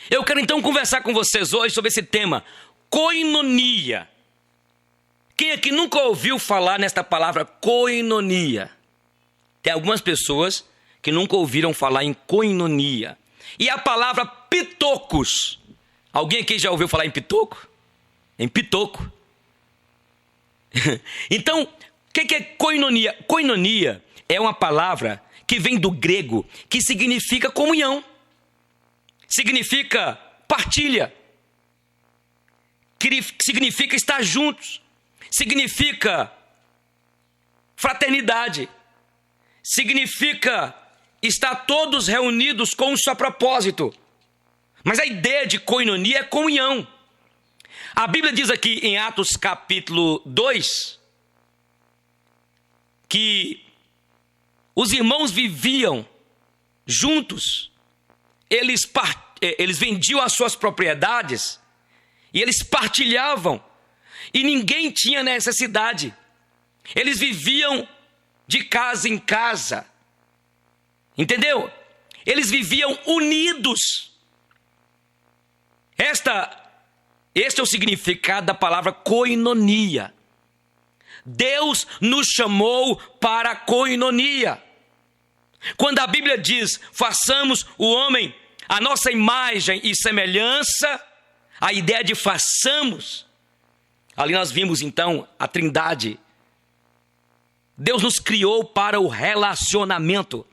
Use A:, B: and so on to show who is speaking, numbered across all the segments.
A: Eu quero então conversar com vocês hoje sobre esse tema, koinonia. Quem aqui nunca ouviu falar nesta palavra koinonia? Tem algumas pessoas que nunca ouviram falar em koinonia. E a palavra pitocos. Alguém aqui já ouviu falar em pitoco? Em pitoco. Então, o que é koinonia? Koinonia é uma palavra que vem do grego, que significa comunhão. Significa partilha. Que significa estar juntos. Significa fraternidade. Significa estar todos reunidos com um só propósito. Mas a ideia de koinonia é comunhão. A Bíblia diz aqui em Atos capítulo 2 que os irmãos viviam juntos, eles vendiam as suas propriedades e eles partilhavam e ninguém tinha necessidade. Eles viviam de casa em casa, entendeu? Eles viviam unidos. Este é o significado da palavra koinonia. Deus nos chamou para a koinonia. Quando a Bíblia diz, façamos o homem a nossa imagem e semelhança, a ideia de façamos, ali nós vimos então a Trindade. Deus nos criou para o relacionamento.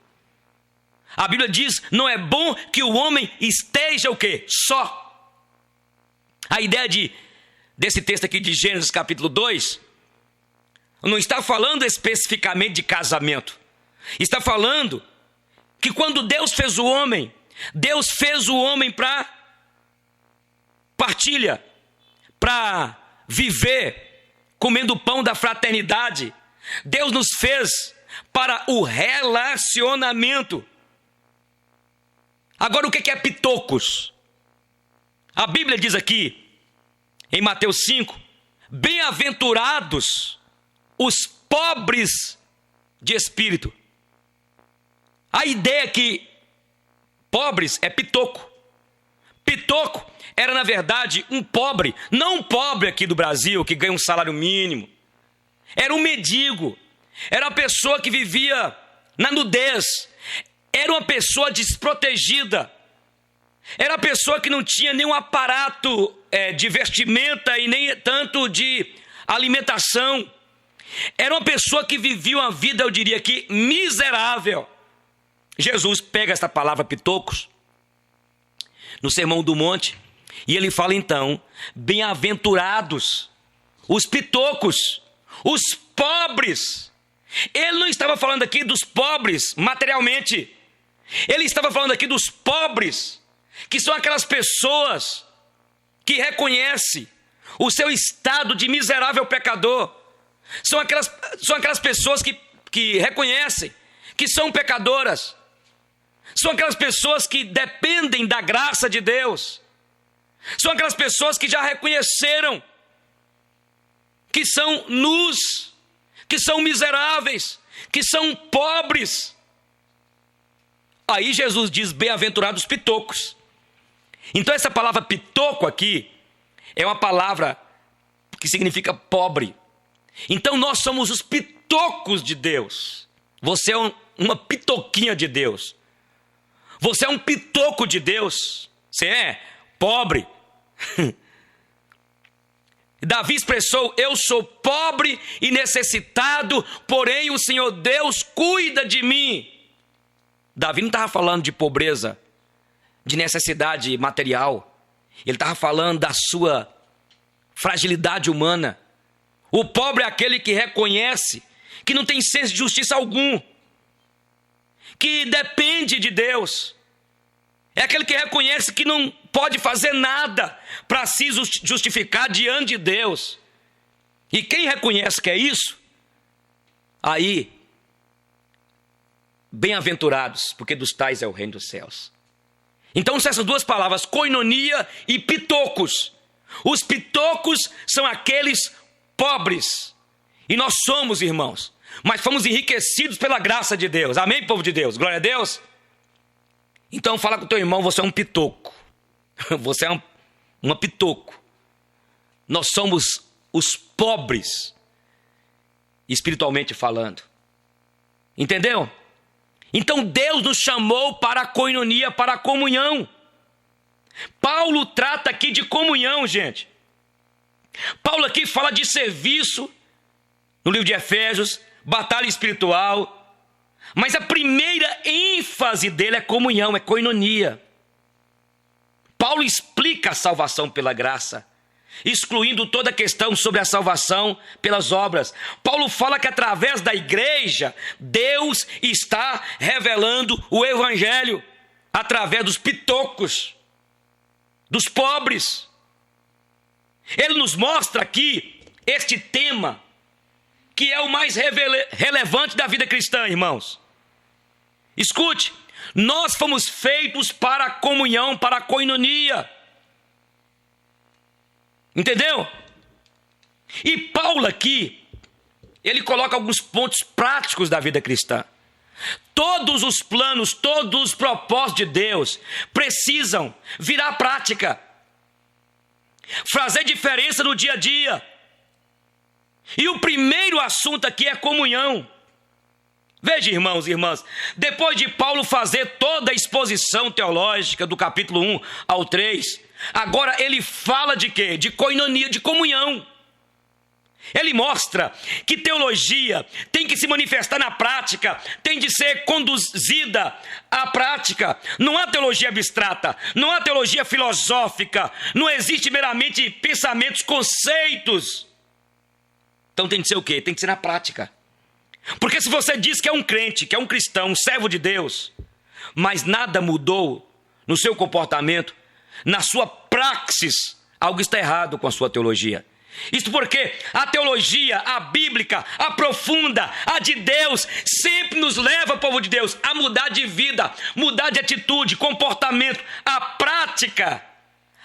A: A Bíblia diz, não é bom que o homem esteja o quê? Só. A ideia desse texto aqui de Gênesis capítulo 2, não está falando especificamente de casamento. Está falando que quando Deus fez o homem para partilha, para viver comendo o pão da fraternidade. Deus nos fez para o relacionamento. Agora o que é pitocos? A Bíblia diz aqui, em Mateus 5, bem-aventurados os pobres de espírito. A ideia é que pobres é pitoco. Pitoco era, na verdade, um pobre, não um pobre aqui do Brasil, que ganha um salário mínimo. Era um mendigo, era uma pessoa que vivia na nudez, era uma pessoa desprotegida, era uma pessoa que não tinha nenhum aparato de vestimenta e nem tanto de alimentação. Era uma pessoa que vivia uma vida, eu diria que miserável. Jesus pega essa palavra pitocos no Sermão do Monte e ele fala então, bem-aventurados os pitocos, os pobres. Ele não estava falando aqui dos pobres materialmente, ele estava falando aqui dos pobres, que são aquelas pessoas que reconhecem o seu estado de miserável pecador. São aquelas pessoas que reconhecem que são pecadoras. São aquelas pessoas que dependem da graça de Deus. São aquelas pessoas que já reconheceram que são nus, que são miseráveis, que são pobres. Aí Jesus diz, bem-aventurados os pitocos. Então essa palavra pitoco aqui é uma palavra que significa pobre. Então nós somos os pitocos de Deus. Você é uma pitoquinha de Deus. Você é um pitoco de Deus. Você é pobre. Davi expressou, eu sou pobre e necessitado, porém o Senhor Deus cuida de mim. Davi não estava falando de pobreza, de necessidade material. Ele estava falando da sua fragilidade humana. O pobre é aquele que reconhece que não tem senso de justiça algum, que depende de Deus. É aquele que reconhece que não pode fazer nada para se justificar diante de Deus. E quem reconhece que é isso, aí, bem-aventurados, porque dos tais é o reino dos céus. Então são essas duas palavras, koinonia e pitocos. Os pitocos são aqueles pobres. E nós somos, irmãos, mas fomos enriquecidos pela graça de Deus. Amém, povo de Deus? Glória a Deus. Então fala com o teu irmão, você é um pitoco. Você é um pitoco. Nós somos os pobres, espiritualmente falando. Entendeu? Então Deus nos chamou para a koinonia, para a comunhão. Paulo trata aqui de comunhão, gente. Paulo aqui fala de serviço, no livro de Efésios, batalha espiritual. Mas a primeira ênfase dele é comunhão, é koinonia. Paulo explica a salvação pela graça, excluindo toda a questão sobre a salvação pelas obras. Paulo fala que através da igreja, Deus está revelando o evangelho, através dos pitocos, dos pobres. Ele nos mostra aqui este tema, que é o mais relevante da vida cristã, irmãos. Escute, nós fomos feitos para a comunhão, para a koinonia. Entendeu? E Paulo aqui, ele coloca alguns pontos práticos da vida cristã. Todos os planos, todos os propósitos de Deus precisam virar prática, fazer diferença no dia a dia. E o primeiro assunto aqui é comunhão. Veja, irmãos e irmãs, depois de Paulo fazer toda a exposição teológica do capítulo 1 ao 3, agora ele fala de quê? De koinonia, de comunhão. Ele mostra que teologia tem que se manifestar na prática, tem de ser conduzida à prática. Não há teologia abstrata, não há teologia filosófica, não existe meramente pensamentos, conceitos. Então tem de ser o quê? Tem de ser na prática. Porque se você diz que é um crente, que é um cristão, um servo de Deus, mas nada mudou no seu comportamento, na sua praxis, algo está errado com a sua teologia. Isto porque a teologia, a bíblica, a profunda, a de Deus, sempre nos leva, povo de Deus, a mudar de vida, mudar de atitude, comportamento, a prática,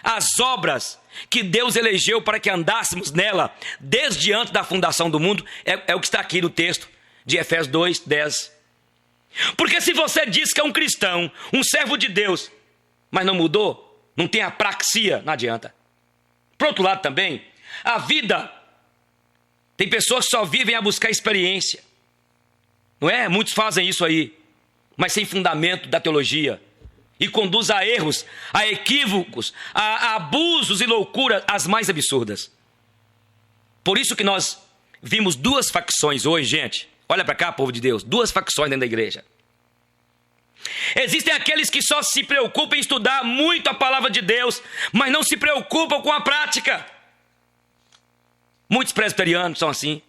A: as obras que Deus elegeu para que andássemos nela desde antes da fundação do mundo, é o que está aqui no texto de Efésios 2, 10. Porque se você diz que é um cristão, um servo de Deus, mas não mudou, não tem a praxia, não adianta. Por outro lado também, a vida, tem pessoas que só vivem a buscar experiência, não é? Muitos fazem isso aí, mas sem fundamento da teologia, e conduz a erros, a equívocos, a abusos e loucuras as mais absurdas. Por isso que nós vimos duas facções hoje, gente. Olha para cá, povo de Deus, duas facções dentro da igreja. Existem aqueles que só se preocupam em estudar muito a palavra de Deus, mas não se preocupam com a prática. Muitos presbiterianos são assim.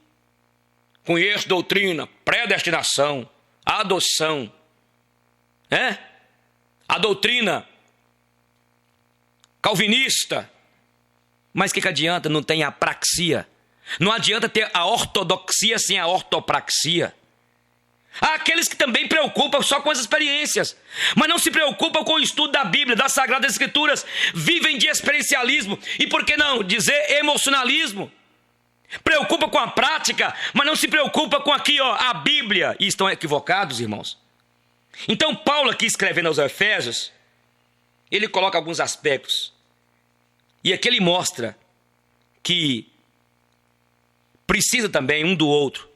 A: Conheço doutrina, predestinação, adoção. A doutrina calvinista. Mas o que adianta? Não tem a praxia. Não adianta ter a ortodoxia sem a ortopraxia. Há aqueles que também preocupam só com as experiências, mas não se preocupam com o estudo da Bíblia, das Sagradas Escrituras. Vivem de experiencialismo e, por que não dizer, emocionalismo. Preocupa com a prática, mas não se preocupa com aqui, a Bíblia. E estão equivocados, irmãos. Então Paulo aqui escrevendo aos Efésios, ele coloca alguns aspectos. E aqui ele mostra que precisa também um do outro.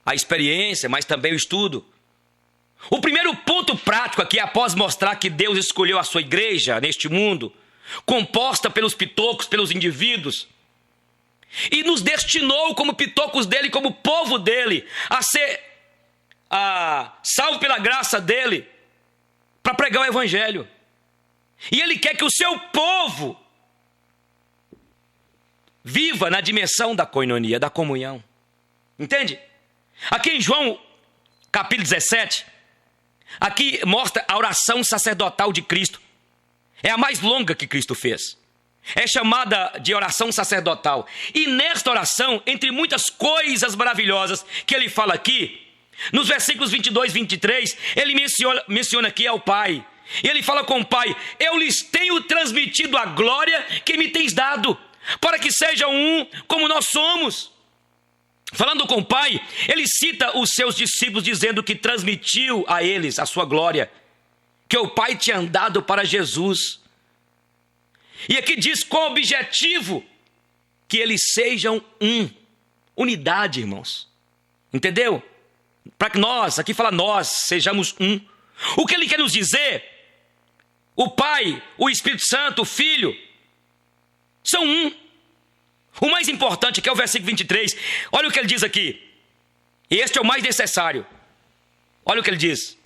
A: A experiência, mas também o estudo. O primeiro ponto prático aqui, após mostrar que Deus escolheu a sua igreja neste mundo, composta pelos pitocos, pelos indivíduos, e nos destinou como pitocos dele, como povo dele, a ser salvo pela graça dele, para pregar o evangelho. E ele quer que o seu povo viva na dimensão da koinonia, da comunhão. Entende? Aqui em João, capítulo 17, aqui mostra a oração sacerdotal de Cristo. É a mais longa que Cristo fez. É chamada de oração sacerdotal. E nesta oração, entre muitas coisas maravilhosas que ele fala aqui, nos versículos 22 e 23, ele menciona aqui ao Pai. E ele fala com o Pai: eu lhes tenho transmitido a glória que me tens dado, para que sejam um como nós somos. Falando com o Pai, ele cita os seus discípulos dizendo que transmitiu a eles a sua glória, que o Pai tinha dado para Jesus. E aqui diz com o objetivo que eles sejam um. Unidade, irmãos. Entendeu? Para que nós, aqui fala nós, sejamos um. O que ele quer nos dizer? O Pai, o Espírito Santo, o Filho, são um. O mais importante aqui é o versículo 23. Olha o que ele diz aqui. E este é o mais necessário. Olha o que ele diz.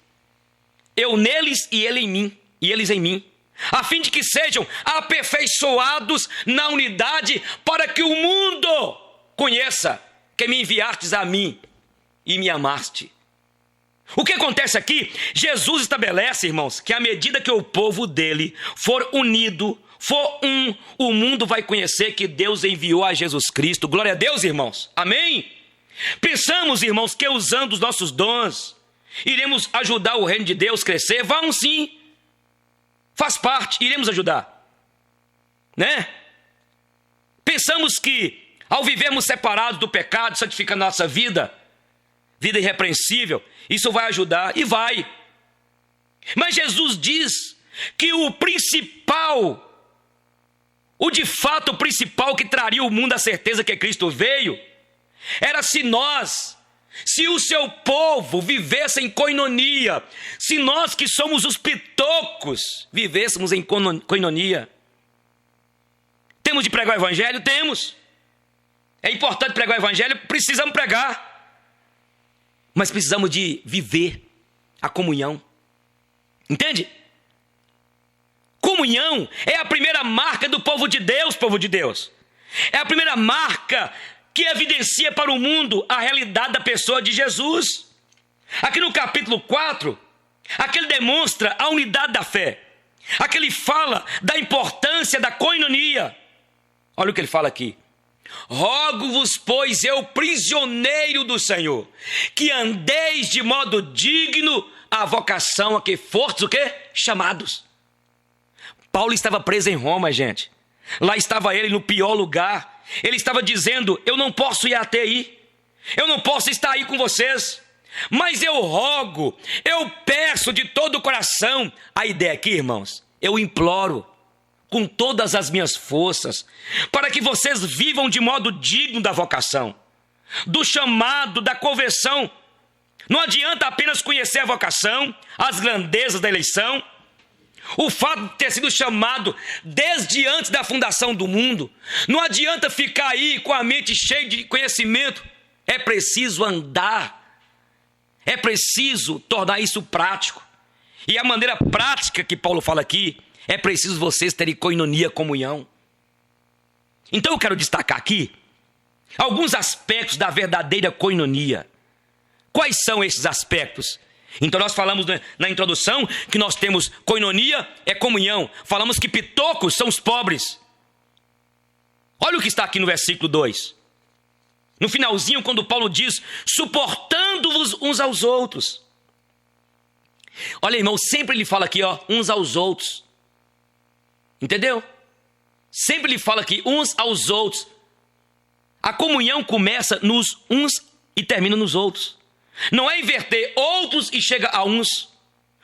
A: Eu neles e ele em mim, e eles em mim, a fim de que sejam aperfeiçoados na unidade, para que o mundo conheça que me enviastes a mim e me amaste. O que acontece aqui? Jesus estabelece, irmãos, que à medida que o povo dele for unido, for um, o mundo vai conhecer que Deus enviou a Jesus Cristo. Glória a Deus, irmãos. Amém? Pensamos, irmãos, que usando os nossos dons, iremos ajudar o reino de Deus a crescer? Vamos sim. Faz parte, iremos ajudar. Né? Pensamos que ao vivermos separados do pecado, santificando a nossa vida irrepreensível, isso vai ajudar, e vai. Mas Jesus diz que o de fato o principal que traria ao mundo a certeza que Cristo veio, era se o seu povo vivesse em koinonia, se nós que somos os pitocos vivêssemos em koinonia. Temos de pregar o evangelho? Temos. É importante pregar o evangelho? Precisamos pregar. Mas precisamos de viver a comunhão. Entende? Comunhão é a primeira marca do povo de Deus, povo de Deus. É a primeira marca que evidencia para o mundo a realidade da pessoa de Jesus. Aqui no capítulo 4, aqui ele demonstra a unidade da fé. Aqui ele fala da importância da koinonia. Olha o que ele fala aqui. Rogo-vos, pois, eu, prisioneiro do Senhor, que andeis de modo digno à vocação a que fortes o quê? Chamados. Paulo estava preso em Roma, gente. Lá estava ele no pior lugar. Ele estava dizendo, eu não posso ir até aí. Eu não posso estar aí com vocês. Mas eu rogo, eu peço de todo o coração. A ideia aqui, irmãos, eu imploro com todas as minhas forças, para que vocês vivam de modo digno da vocação, do chamado, da conversão. Não adianta apenas conhecer a vocação, as grandezas da eleição, o fato de ter sido chamado desde antes da fundação do mundo. Não adianta ficar aí com a mente cheia de conhecimento. É preciso andar, é preciso tornar isso prático. E a maneira prática que Paulo fala aqui, é preciso vocês terem koinonia, comunhão. Então eu quero destacar aqui alguns aspectos da verdadeira koinonia. Quais são esses aspectos? Então nós falamos na introdução que nós temos koinonia, é comunhão. Falamos que pitocos são os pobres. Olha o que está aqui no versículo 2. No finalzinho, quando Paulo diz, suportando-vos uns aos outros. Olha, irmão, sempre ele fala aqui, uns aos outros. Entendeu? Sempre ele fala aqui, uns aos outros. A comunhão começa nos uns e termina nos outros. Não é inverter outros e chega a uns.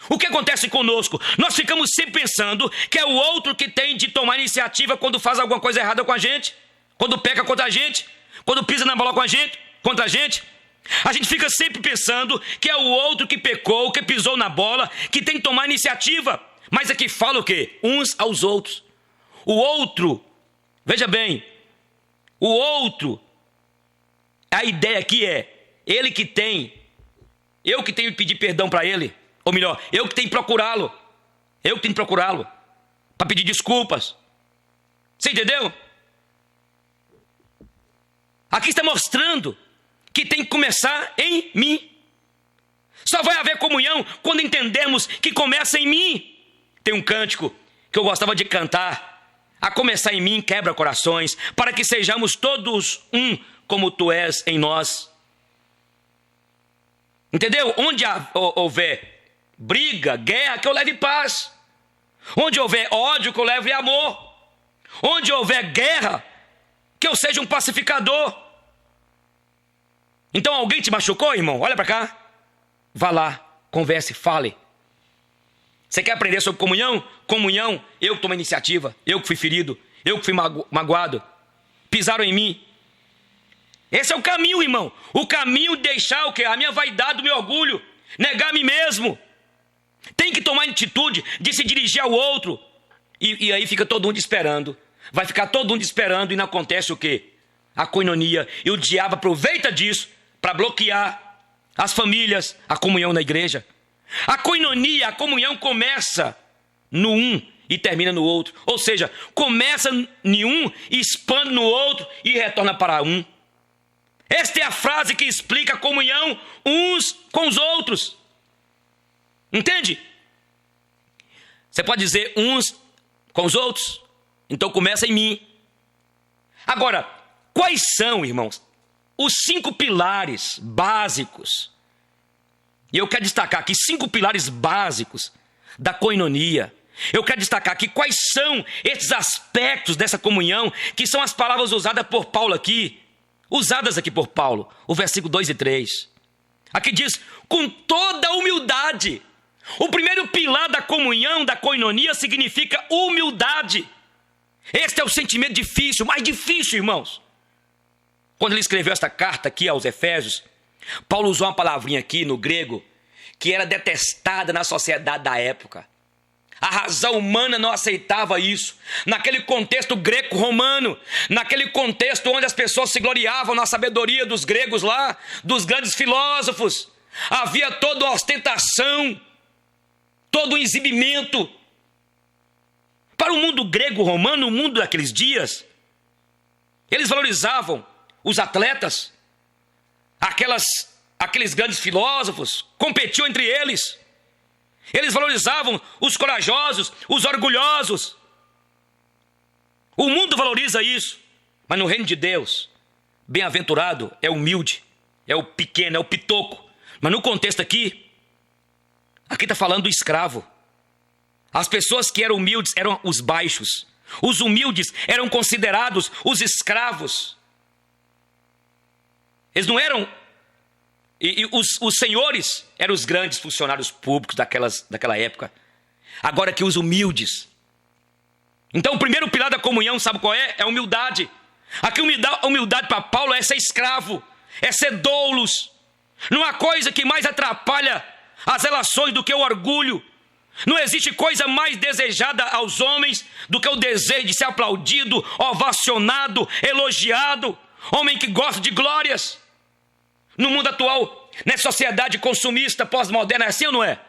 A: O que acontece conosco? Nós ficamos sempre pensando que é o outro que tem de tomar iniciativa quando faz alguma coisa errada com a gente, quando peca contra a gente, quando pisa na bola com a gente, contra a gente. A gente fica sempre pensando que é o outro que pecou, que pisou na bola, que tem que tomar iniciativa. Mas aqui fala o quê? Uns aos outros. O outro, veja bem, o outro, a ideia aqui é, ele que tem, eu que tenho que pedir perdão para ele, ou melhor, eu que tenho que procurá-lo, para pedir desculpas. Você entendeu? Aqui está mostrando que tem que começar em mim. Só vai haver comunhão quando entendermos que começa em mim. Tem um cântico que eu gostava de cantar. A começar em mim quebra corações, para que sejamos todos um, como tu és em nós. Entendeu? Onde houver briga, guerra, que eu leve paz. Onde houver ódio, que eu leve amor. Onde houver guerra, que eu seja um pacificador. Então alguém te machucou, irmão? Olha para cá. Vá lá, converse, fale. Você quer aprender sobre comunhão? Comunhão, eu que tomei iniciativa, eu que fui ferido, eu que fui magoado, pisaram em mim. Esse é o caminho, irmão. O caminho de deixar o quê? A minha vaidade, o meu orgulho, negar a mim mesmo. Tem que tomar atitude de se dirigir ao outro. E aí fica todo mundo esperando. Vai ficar todo mundo esperando e não acontece o quê? A coinonia. E o diabo aproveita disso para bloquear as famílias, a comunhão na igreja. A coinonia, a comunhão começa no um e termina no outro. Ou seja, começa em um, expande no outro e retorna para um. Esta é a frase que explica a comunhão uns com os outros. Entende? Você pode dizer uns com os outros, então começa em mim. Agora, quais são, irmãos, os 5 pilares básicos? E eu quero destacar aqui 5 pilares básicos da koinonia. Eu quero destacar aqui quais são esses aspectos dessa comunhão, que são as palavras usadas por Paulo aqui. Usadas aqui por Paulo, o versículo 2 e 3. Aqui diz, com toda humildade. O primeiro pilar da comunhão, da koinonia, significa humildade. Este é o sentimento difícil, mais difícil, irmãos. Quando ele escreveu esta carta aqui aos Efésios, Paulo usou uma palavrinha aqui no grego, que era detestada na sociedade da época. A razão humana não aceitava isso. Naquele contexto greco-romano, naquele contexto onde as pessoas se gloriavam na sabedoria dos gregos lá, dos grandes filósofos, havia toda ostentação, todo o exibimento. Para o mundo grego-romano, o mundo daqueles dias, eles valorizavam os atletas, aqueles grandes filósofos, competiam entre eles. Eles valorizavam os corajosos, os orgulhosos. O mundo valoriza isso, mas no reino de Deus, bem-aventurado é o humilde, é o pequeno, é o pitoco. Mas no contexto aqui está falando do escravo. As pessoas que eram humildes eram os baixos. Os humildes eram considerados os escravos. Eles não eram... E os senhores eram os grandes funcionários públicos daquela época. Agora que os humildes. Então o primeiro pilar da comunhão, sabe qual é? É a humildade. Aqui humildade para Paulo é ser escravo, é ser doulos. Não há coisa que mais atrapalha as relações do que o orgulho. Não existe coisa mais desejada aos homens do que o desejo de ser aplaudido, ovacionado, elogiado. Homem que gosta de glórias. No mundo atual, nessa sociedade consumista, pós-moderna, é assim ou não é?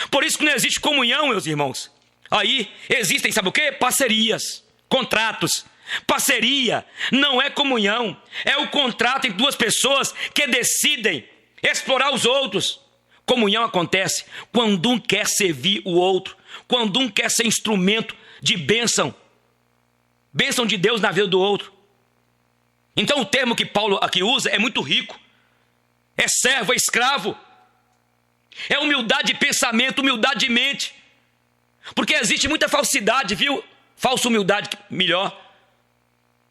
A: Por isso que não existe comunhão, meus irmãos. Aí existem, sabe o quê? Parcerias, contratos. Parceria não é comunhão, é o contrato entre duas pessoas que decidem explorar os outros. Comunhão acontece quando um quer servir o outro, quando um quer ser instrumento de bênção de Deus na vida do outro. Então o termo que Paulo aqui usa é muito rico. É servo, é escravo. É humildade de pensamento, humildade de mente. Porque existe muita falsidade, viu? Falsa humildade, melhor.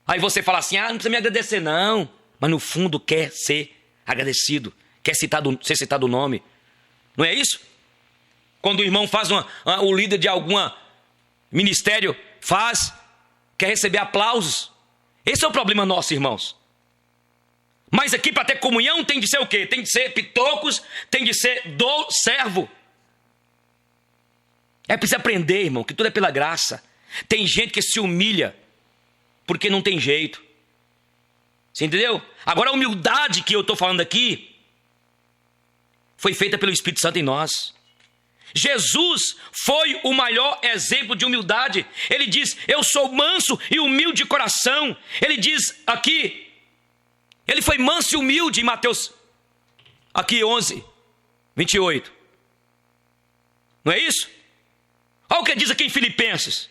A: Aí você fala assim, não precisa me agradecer não. Mas no fundo quer ser agradecido. Quer ser citado o nome. Não é isso? Quando o irmão faz o líder de algum ministério, quer receber aplausos. Esse é o problema nosso, irmãos. Mas aqui para ter comunhão tem de ser o quê? Tem de ser pitocos, tem de ser servo. É preciso aprender, irmão, que tudo é pela graça. Tem gente que se humilha porque não tem jeito. Você entendeu? Agora a humildade que eu estou falando aqui foi feita pelo Espírito Santo em nós. Jesus foi o maior exemplo de humildade. Ele diz, eu sou manso e humilde de coração. Ele diz aqui, ele foi manso e humilde em Mateus, aqui 11, 28. Não é isso? Olha o que diz aqui em Filipenses.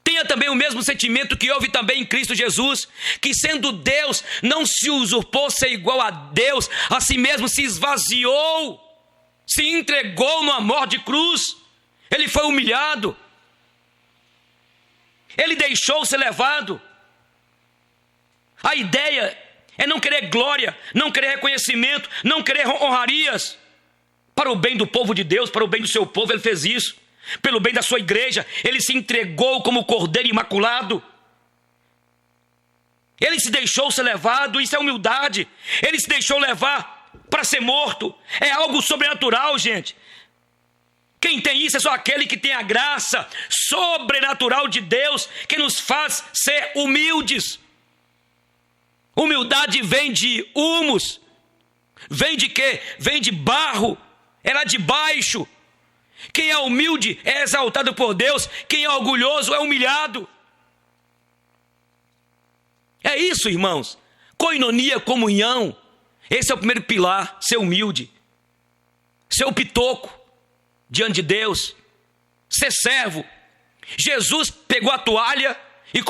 A: Tenha também o mesmo sentimento que houve também em Cristo Jesus, que sendo Deus, não se usurpou ser igual a Deus, a si mesmo se esvaziou, se entregou no amor de cruz. Ele foi humilhado. Ele deixou ser levado. A ideia é não querer glória, não querer reconhecimento, não querer honrarias. Para o bem do povo de Deus, para o bem do seu povo, ele fez isso. Pelo bem da sua igreja, ele se entregou como cordeiro imaculado. Ele se deixou ser levado, isso é humildade. Ele se deixou levar para ser morto. É algo sobrenatural, gente. Quem tem isso é só aquele que tem a graça sobrenatural de Deus, que nos faz ser humildes. Humildade vem de humus. Vem de quê? Vem de barro. É lá de baixo. Quem é humilde é exaltado por Deus. Quem é orgulhoso é humilhado. É isso, irmãos. Coinonia, comunhão. Esse é o primeiro pilar. Ser humilde. Ser o pitoco diante de Deus. Ser servo. Jesus pegou a toalha e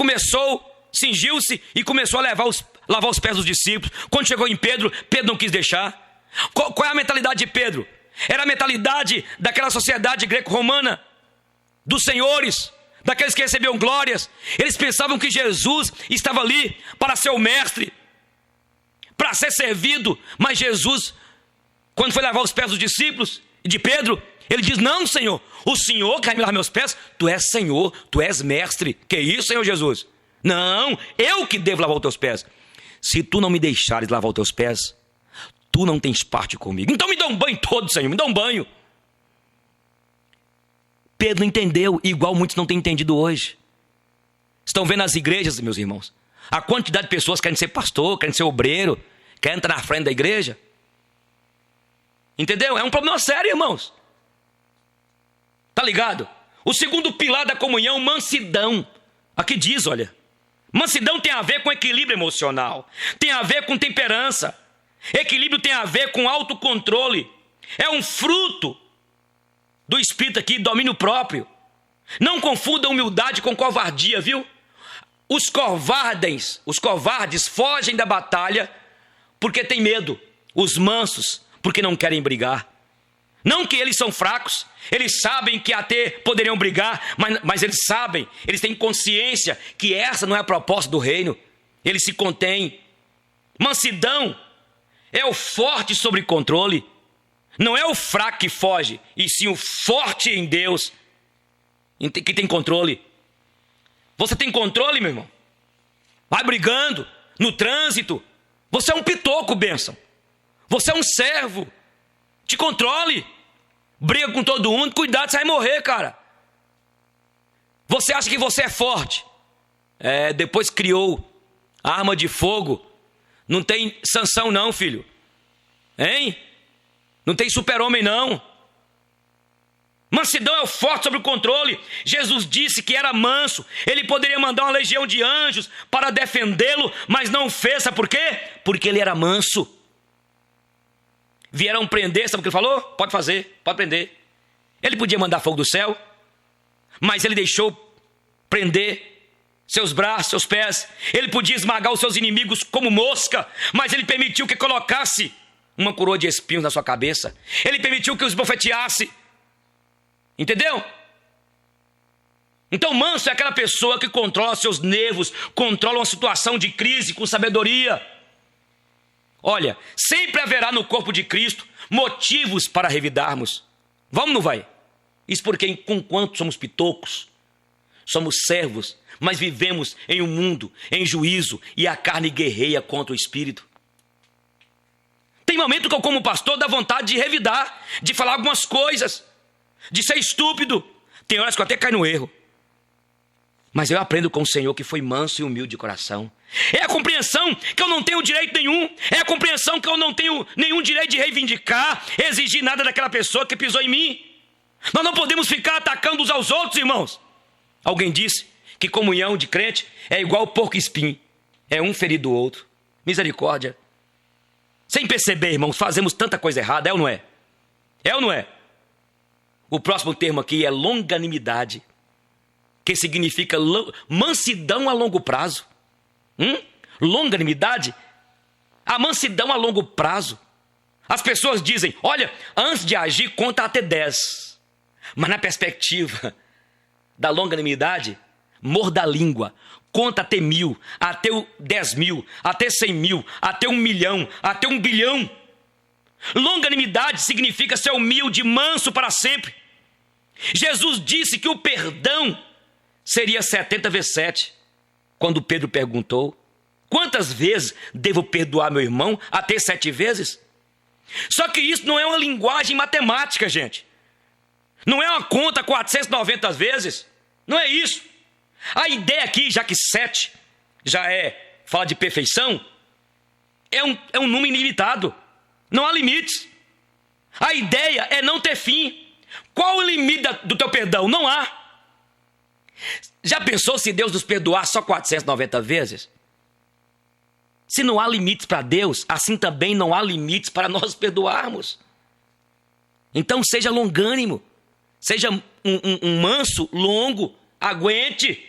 A: cingiu-se e começou a lavar os pés dos discípulos. Quando chegou em Pedro, Pedro não quis deixar. Qual é a mentalidade de Pedro? Era a mentalidade daquela sociedade greco-romana, dos senhores, daqueles que recebiam glórias. Eles pensavam que Jesus estava ali para ser o mestre, para ser servido. Mas Jesus, quando foi lavar os pés dos discípulos e de Pedro, ele diz: não, Senhor, o Senhor quer me lavar meus pés? Tu és Senhor, tu és mestre. Que isso, Senhor Jesus? Não, eu que devo lavar os teus pés. Se tu não me deixares lavar os teus pés, tu não tens parte comigo. Então me dá um banho todo, Senhor, me dá um banho. Pedro não entendeu, igual muitos não têm entendido hoje. Estão vendo as igrejas, meus irmãos, a quantidade de pessoas querem ser pastor, querem ser obreiro, querem entrar na frente da igreja. Entendeu? É um problema sério, irmãos. Tá ligado? O segundo pilar da comunhão, mansidão. Aqui diz, olha, mansidão tem a ver com equilíbrio emocional, tem a ver com temperança. Equilíbrio tem a ver com autocontrole. É um fruto do Espírito aqui, domínio próprio. Não confunda humildade com covardia, viu? Os covardes fogem da batalha porque têm medo. Os mansos, porque não querem brigar. Não que eles são fracos, eles sabem que até poderiam brigar, mas eles sabem, eles têm consciência que essa não é a proposta do reino. Eles se contêm. Mansidão é o forte sob controle. Não é o fraco que foge, e sim o forte em Deus que tem controle. Você tem controle, meu irmão? Vai brigando no trânsito. Você é um pitoco, bênção. Você é um servo. Te controle. Briga com todo mundo. Cuidado, você vai morrer, cara. Você acha que você é forte. Depois criou a arma de fogo. Não tem Sansão não, filho. Hein? Não tem super-homem não. Mansidão é o forte sobre o controle. Jesus disse que era manso. Ele poderia mandar uma legião de anjos para defendê-lo, mas não fez. Sabe por quê? Porque ele era manso. Vieram prender, sabe o que ele falou? Pode fazer, pode prender. Ele podia mandar fogo do céu, mas ele deixou prender seus braços, seus pés. Ele podia esmagar os seus inimigos como mosca, mas ele permitiu que colocasse uma coroa de espinhos na sua cabeça. Ele permitiu que os bofeteasse. Entendeu? Então manso é aquela pessoa que controla seus nervos, controla uma situação de crise com sabedoria. Olha, sempre haverá no corpo de Cristo motivos para revidarmos. Vamos ou não vai? Isso porque conquanto somos pitocos, somos servos, mas vivemos em um mundo, em juízo, e a carne guerreia contra o espírito. Tem momento que eu, como pastor, dá vontade de revidar, de falar algumas coisas, de ser estúpido. Tem horas que eu até caio no erro. Mas eu aprendo com o Senhor que foi manso e humilde de coração. É a compreensão que eu não tenho direito nenhum. É a compreensão que eu não tenho nenhum direito de reivindicar, exigir nada daquela pessoa que pisou em mim. Nós não podemos ficar atacando uns aos outros, irmãos. Alguém disse que comunhão de crente é igual porco espinho. É um ferido do outro. Misericórdia. Sem perceber, irmãos, fazemos tanta coisa errada, é ou não é? É ou não é? O próximo termo aqui é longanimidade, que significa mansidão a longo prazo. Longanimidade, a mansidão a longo prazo. As pessoas dizem, olha, antes de agir, conta até 10. Mas na perspectiva da longanimidade, morda a língua, conta até 1000, até 10.000, até 100.000, até 1 milhão, até 1 bilhão. Longanimidade significa ser humilde, manso para sempre. Jesus disse que o perdão seria 70 vezes 7. Quando Pedro perguntou: quantas vezes devo perdoar meu irmão? Até 7 vezes? Só que isso não é uma linguagem matemática, gente. Não é uma conta 490 vezes. Não é isso. A ideia aqui, já que 7 fala de perfeição, é um número ilimitado. Não há limites. A ideia é não ter fim. Qual o limite do teu perdão? Não há. Já pensou se Deus nos perdoar só 490 vezes? Se não há limites para Deus, assim também não há limites para nós perdoarmos. Então seja longânimo. Seja um manso, longo, aguente.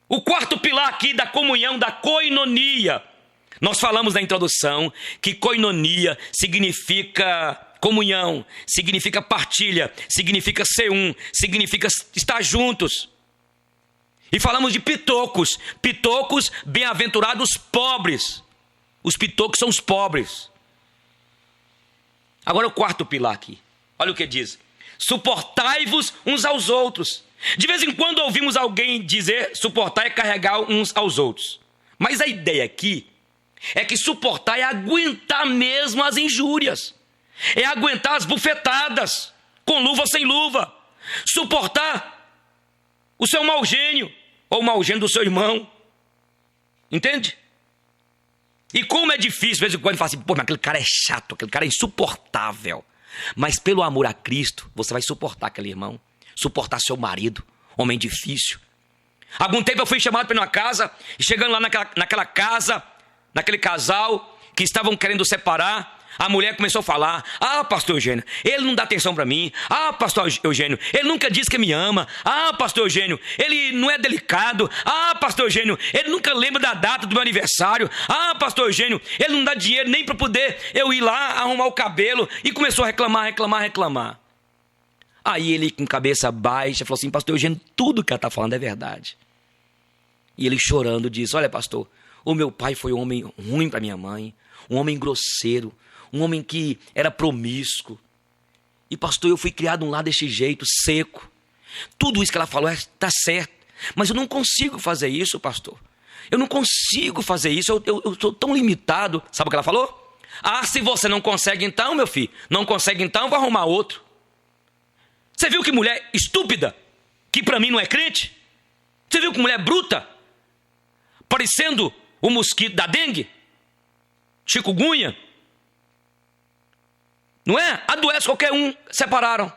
A: O quarto pilar aqui da comunhão, da koinonia. Nós falamos na introdução que koinonia significa comunhão, significa partilha, significa ser um, significa estar juntos. E falamos de pitocos. Pitocos, bem-aventurados pobres. Os pitocos são os pobres. Agora o quarto pilar aqui. Olha o que diz: suportai-vos uns aos outros. De vez em quando ouvimos alguém dizer suportar é carregar uns aos outros. Mas a ideia aqui é que suportar é aguentar mesmo as injúrias. É aguentar as bufetadas, com luva ou sem luva. Suportar o seu mau gênio, ou o mau gênio do seu irmão. Entende? E como é difícil, de vez em quando, fala assim: pô, mas aquele cara é chato, aquele cara é insuportável. Mas pelo amor a Cristo, você vai suportar aquele irmão. Suportar seu marido, homem difícil. Algum tempo eu fui chamado para ir numa casa, e chegando lá naquela casa, naquele casal que estavam querendo separar, a mulher começou a falar: ah, pastor Eugênio, ele não dá atenção para mim. Ah, pastor Eugênio, ele nunca diz que me ama. Ah, pastor Eugênio, ele não é delicado. Ah, pastor Eugênio, ele nunca lembra da data do meu aniversário. Ah, pastor Eugênio, ele não dá dinheiro nem para poder eu ir lá arrumar o cabelo. E começou a reclamar. Aí ele, com cabeça baixa, falou assim: pastor Eugênio, tudo que ela está falando é verdade. E ele chorando disse: olha, pastor, o meu pai foi um homem ruim para minha mãe, um homem grosseiro, um homem que era promíscuo. E pastor, eu fui criado um lar desse jeito, seco. Tudo isso que ela falou está certo. Mas eu não consigo fazer isso, pastor. Eu não consigo fazer isso, eu estou tão limitado. Sabe o que ela falou? Ah, se você não consegue então, meu filho, não consegue então, vou arrumar outro. Você viu que mulher estúpida, que para mim não é crente? Você viu que mulher bruta, parecendo o mosquito da dengue, chikungunya? Não é? Adoece qualquer um, separaram.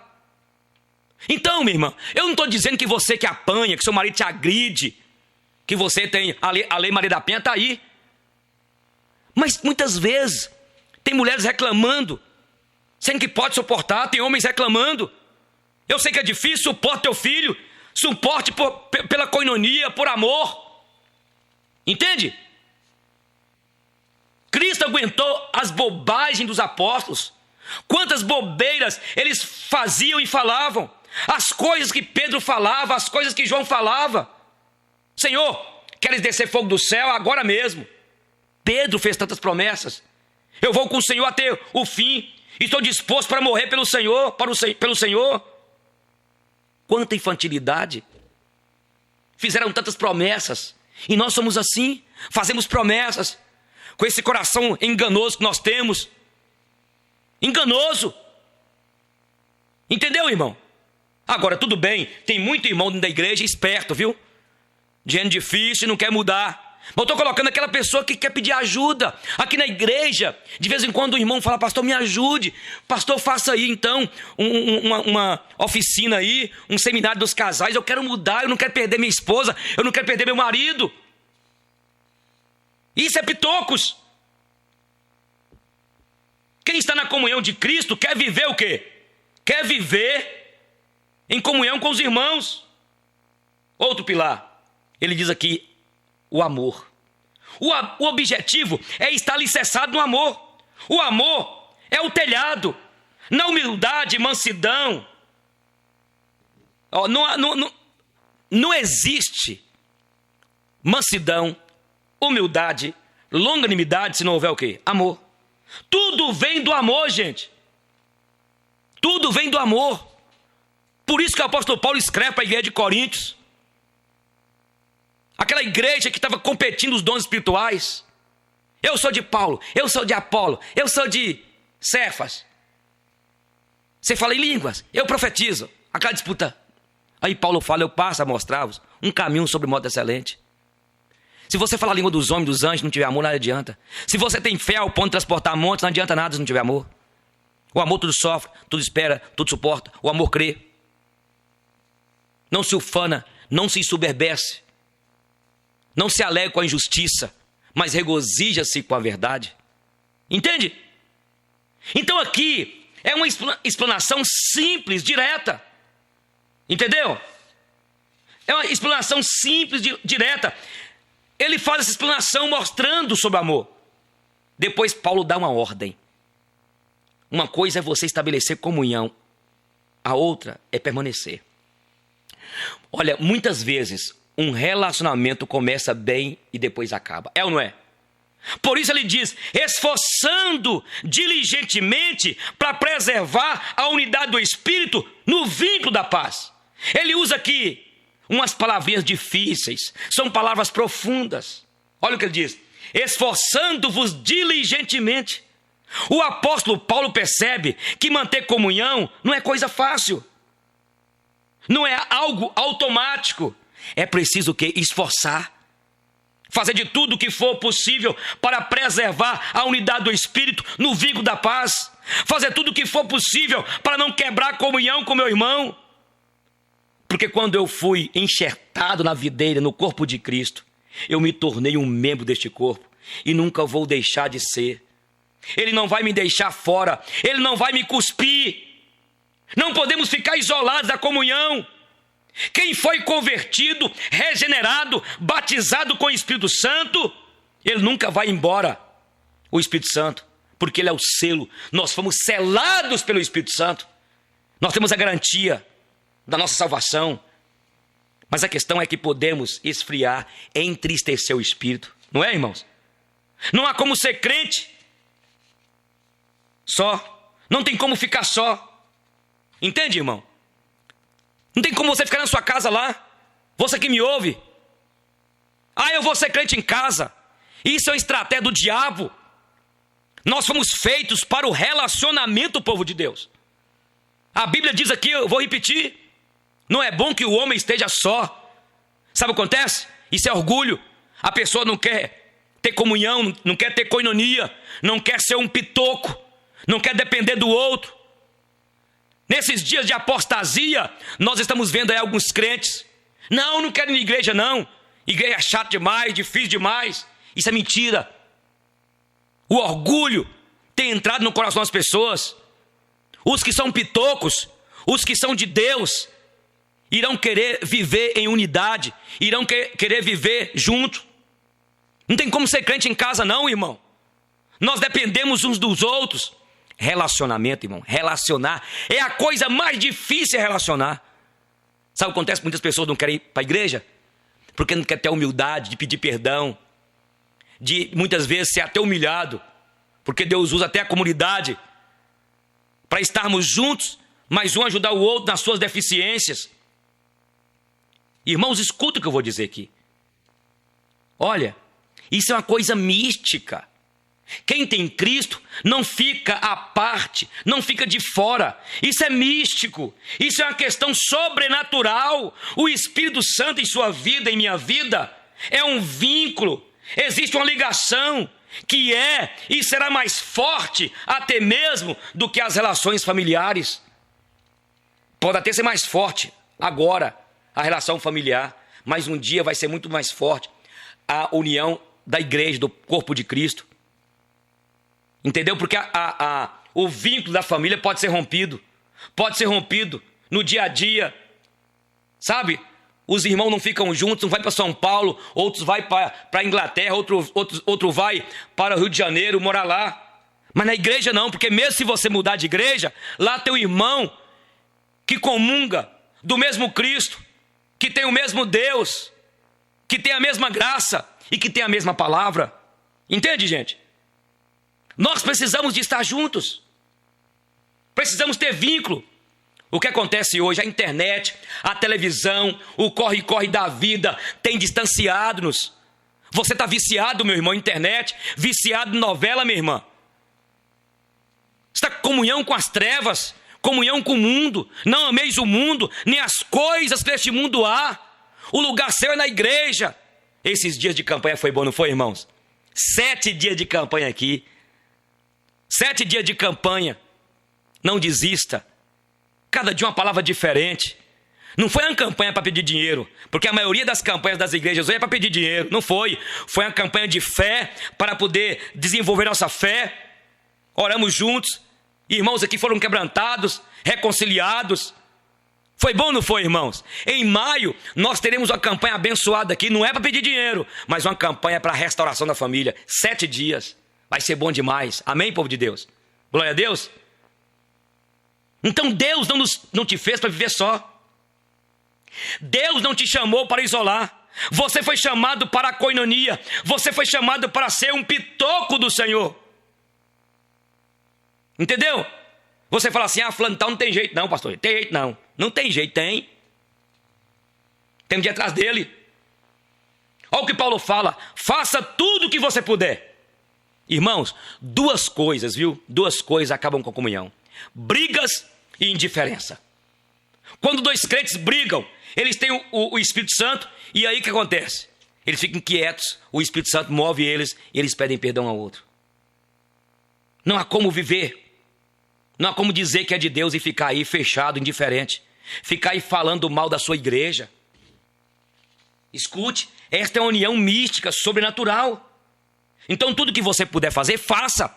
A: Então, minha irmã, eu não estou dizendo que você que apanha, que seu marido te agride, que você tem, a lei Maria da Penha está aí. Mas muitas vezes, tem mulheres reclamando, sendo que pode suportar, tem homens reclamando. Eu sei que é difícil, suporte teu filho, suporte pela koinonia, por amor. Entende? Cristo aguentou as bobagens dos apóstolos. Quantas bobeiras eles faziam e falavam. As coisas que Pedro falava, as coisas que João falava. Senhor, queres descer fogo do céu agora mesmo? Pedro fez tantas promessas. Eu vou com o Senhor até o fim. Estou disposto para morrer pelo Senhor, pelo Senhor. Quanta infantilidade. Fizeram tantas promessas. E nós somos assim. Fazemos promessas. Com esse coração enganoso que nós temos. Enganoso. Entendeu, irmão? Agora, tudo bem. Tem muito irmão dentro da igreja esperto, viu? Dinheiro difícil e não quer mudar. Mas eu estou colocando aquela pessoa que quer pedir ajuda. Aqui na igreja, de vez em quando o irmão fala: pastor, me ajude. Pastor, faça aí então uma oficina aí, um seminário dos casais. Eu quero mudar, eu não quero perder minha esposa, eu não quero perder meu marido. Isso é pitocos. Quem está na comunhão de Cristo quer viver o quê? Quer viver em comunhão com os irmãos. Outro pilar, ele diz aqui: o amor. O objetivo é estar alicerçado no amor. O amor é o telhado. Na humildade, mansidão. Não existe mansidão, humildade, longanimidade se não houver o quê? Amor. Tudo vem do amor, gente. Tudo vem do amor. Por isso que o apóstolo Paulo escreve para a igreja de Coríntios. Aquela igreja que estava competindo os dons espirituais. Eu sou de Paulo, eu sou de Apolo, eu sou de Cefas. Você fala em línguas, eu profetizo. Aquela disputa. Aí Paulo fala, eu passo a mostrar-vos um caminho sobre modo excelente. Se você falar a língua dos homens, dos anjos, não tiver amor, nada adianta. Se você tem fé ao ponto de transportar montes, não adianta nada se não tiver amor. O amor tudo sofre, tudo espera, tudo suporta. O amor crê. Não se ufana, não se ensoberbece. Não se alegra com a injustiça, mas regozija-se com a verdade. Entende? Então aqui é uma explanação simples, direta. Entendeu? É uma explanação simples, direta. Ele faz essa explanação mostrando sobre o amor. Depois Paulo dá uma ordem. Uma coisa é você estabelecer comunhão. A outra é permanecer. Olha, muitas vezes um relacionamento começa bem e depois acaba. É ou não é? Por isso ele diz, esforçando diligentemente para preservar a unidade do Espírito no vínculo da paz. Ele usa aqui umas palavrinhas difíceis, são palavras profundas. Olha o que ele diz, esforçando-vos diligentemente. O apóstolo Paulo percebe que manter comunhão não é coisa fácil. Não é algo automático. É preciso o quê? Esforçar. Fazer de tudo o que for possível para preservar a unidade do Espírito no vínculo da paz. Fazer tudo o que for possível para não quebrar a comunhão com meu irmão. Porque quando eu fui enxertado na videira, no corpo de Cristo, eu me tornei um membro deste corpo e nunca vou deixar de ser. Ele não vai me deixar fora, Ele não vai me cuspir. Não podemos ficar isolados da comunhão. Quem foi convertido, regenerado, batizado com o Espírito Santo, ele nunca vai embora, o Espírito Santo, porque ele é o selo. Nós fomos selados pelo Espírito Santo. Nós temos a garantia da nossa salvação. Mas a questão é que podemos esfriar, entristecer o Espírito. Não é, irmãos? Não há como ser crente só. Não tem como ficar só. Entende, irmão? Não tem como você ficar na sua casa lá. Você que me ouve. Eu vou ser crente em casa. Isso é uma estratégia do diabo. Nós fomos feitos para o relacionamento, povo de Deus. A Bíblia diz aqui, eu vou repetir, não é bom que o homem esteja só. Sabe o que acontece? Isso é orgulho. A pessoa não quer ter comunhão, não quer ter koinonia, não quer ser um pitoco, não quer depender do outro. Nesses dias de apostasia, nós estamos vendo aí alguns crentes. Não quero ir na igreja não. Igreja é chato demais, difícil demais. Isso é mentira. O orgulho tem entrado no coração das pessoas. Os que são pitocos, os que são de Deus, irão querer viver em unidade, irão querer viver junto. Não tem como ser crente em casa não, irmão. Nós dependemos uns dos outros. Relacionamento, irmão, relacionar é a coisa mais difícil, relacionar. Sabe o que acontece? Muitas pessoas não querem ir para a igreja porque não quer ter a humildade de pedir perdão, de muitas vezes ser até humilhado, porque Deus usa até a comunidade para estarmos juntos, mas um ajudar o outro nas suas deficiências. Irmãos, escuta o que eu vou dizer aqui. Olha, isso é uma coisa mística. Quem tem Cristo não fica à parte, não fica de fora. Isso é místico, isso é uma questão sobrenatural. O Espírito Santo em sua vida, em minha vida, é um vínculo. Existe uma ligação que é e será mais forte até mesmo do que as relações familiares. Pode até ser mais forte agora a relação familiar, mas um dia vai ser muito mais forte a união da igreja, do corpo de Cristo. Entendeu? Porque o vínculo da família pode ser rompido no dia a dia, sabe? Os irmãos não ficam juntos, um vai para São Paulo, outros vai para a Inglaterra, outro vai para o Rio de Janeiro, morar lá. Mas na igreja não, porque mesmo se você mudar de igreja, lá tem o irmão que comunga do mesmo Cristo, que tem o mesmo Deus, que tem a mesma graça e que tem a mesma palavra. Entende, gente? Nós precisamos de estar juntos. Precisamos ter vínculo. O que acontece hoje, a internet, a televisão, o corre-corre da vida tem distanciado-nos. Você está viciado, meu irmão, em internet, viciado em novela, minha irmã. Você está com comunhão com as trevas, comunhão com o mundo. Não ameis o mundo, nem as coisas que neste mundo há. O lugar seu é na igreja. Esses dias de campanha foi bom, não foi, irmãos? 7 dias de campanha aqui. 7 dias de campanha. Não desista. Cada dia uma palavra diferente. Não foi uma campanha para pedir dinheiro, porque a maioria das campanhas das igrejas hoje é para pedir dinheiro. Não foi. Foi uma campanha de fé para poder desenvolver nossa fé. Oramos juntos. Irmãos aqui foram quebrantados, reconciliados. Foi bom, não foi, irmãos? Em maio, nós teremos uma campanha abençoada aqui. Não é para pedir dinheiro, mas uma campanha para a restauração da família. 7 dias. Vai ser bom demais. Amém, povo de Deus? Glória a Deus. Então Deus não te fez para viver só. Deus não te chamou para isolar. Você foi chamado para a coinonia. Você foi chamado para ser um pitoco do Senhor. Entendeu? Você fala assim, fulano tal não tem jeito não, pastor. Tem jeito não. Não tem jeito, tem. Tem de ir atrás dele. Olha o que Paulo fala. Faça tudo o que você puder. Irmãos, 2 coisas, viu? 2 coisas acabam com a comunhão. Brigas e indiferença. Quando 2 crentes brigam, eles têm o Espírito Santo, e aí o que acontece? Eles ficam quietos, o Espírito Santo move eles, e eles pedem perdão ao outro. Não há como viver. Não há como dizer que é de Deus e ficar aí fechado, indiferente. Ficar aí falando mal da sua igreja. Escute, esta é uma união mística, sobrenatural. Então tudo que você puder fazer, faça.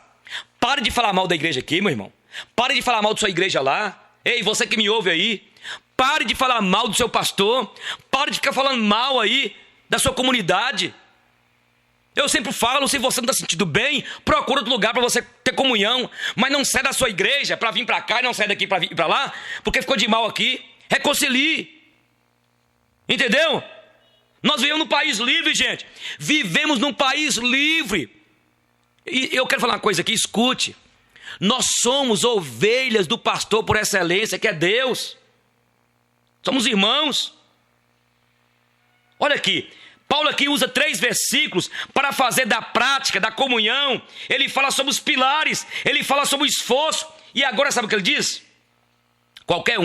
A: Pare de falar mal da igreja aqui, meu irmão. Pare de falar mal da sua igreja lá. Ei, você que me ouve aí. Pare de falar mal do seu pastor. Pare de ficar falando mal aí da sua comunidade. Eu sempre falo, se você não está sentindo bem, procura outro lugar para você ter comunhão. Mas não sai da sua igreja para vir para cá e não sai daqui para vir para lá, porque ficou de mal aqui. Reconcilie. Entendeu? Nós vivemos num país livre, gente. Vivemos num país livre. E eu quero falar uma coisa aqui, escute. Nós somos ovelhas do pastor por excelência, que é Deus. Somos irmãos. Olha aqui. Paulo aqui usa 3 versículos para fazer da prática, da comunhão. Ele fala sobre os pilares, ele fala sobre o esforço. E agora sabe o que ele diz? Qualquer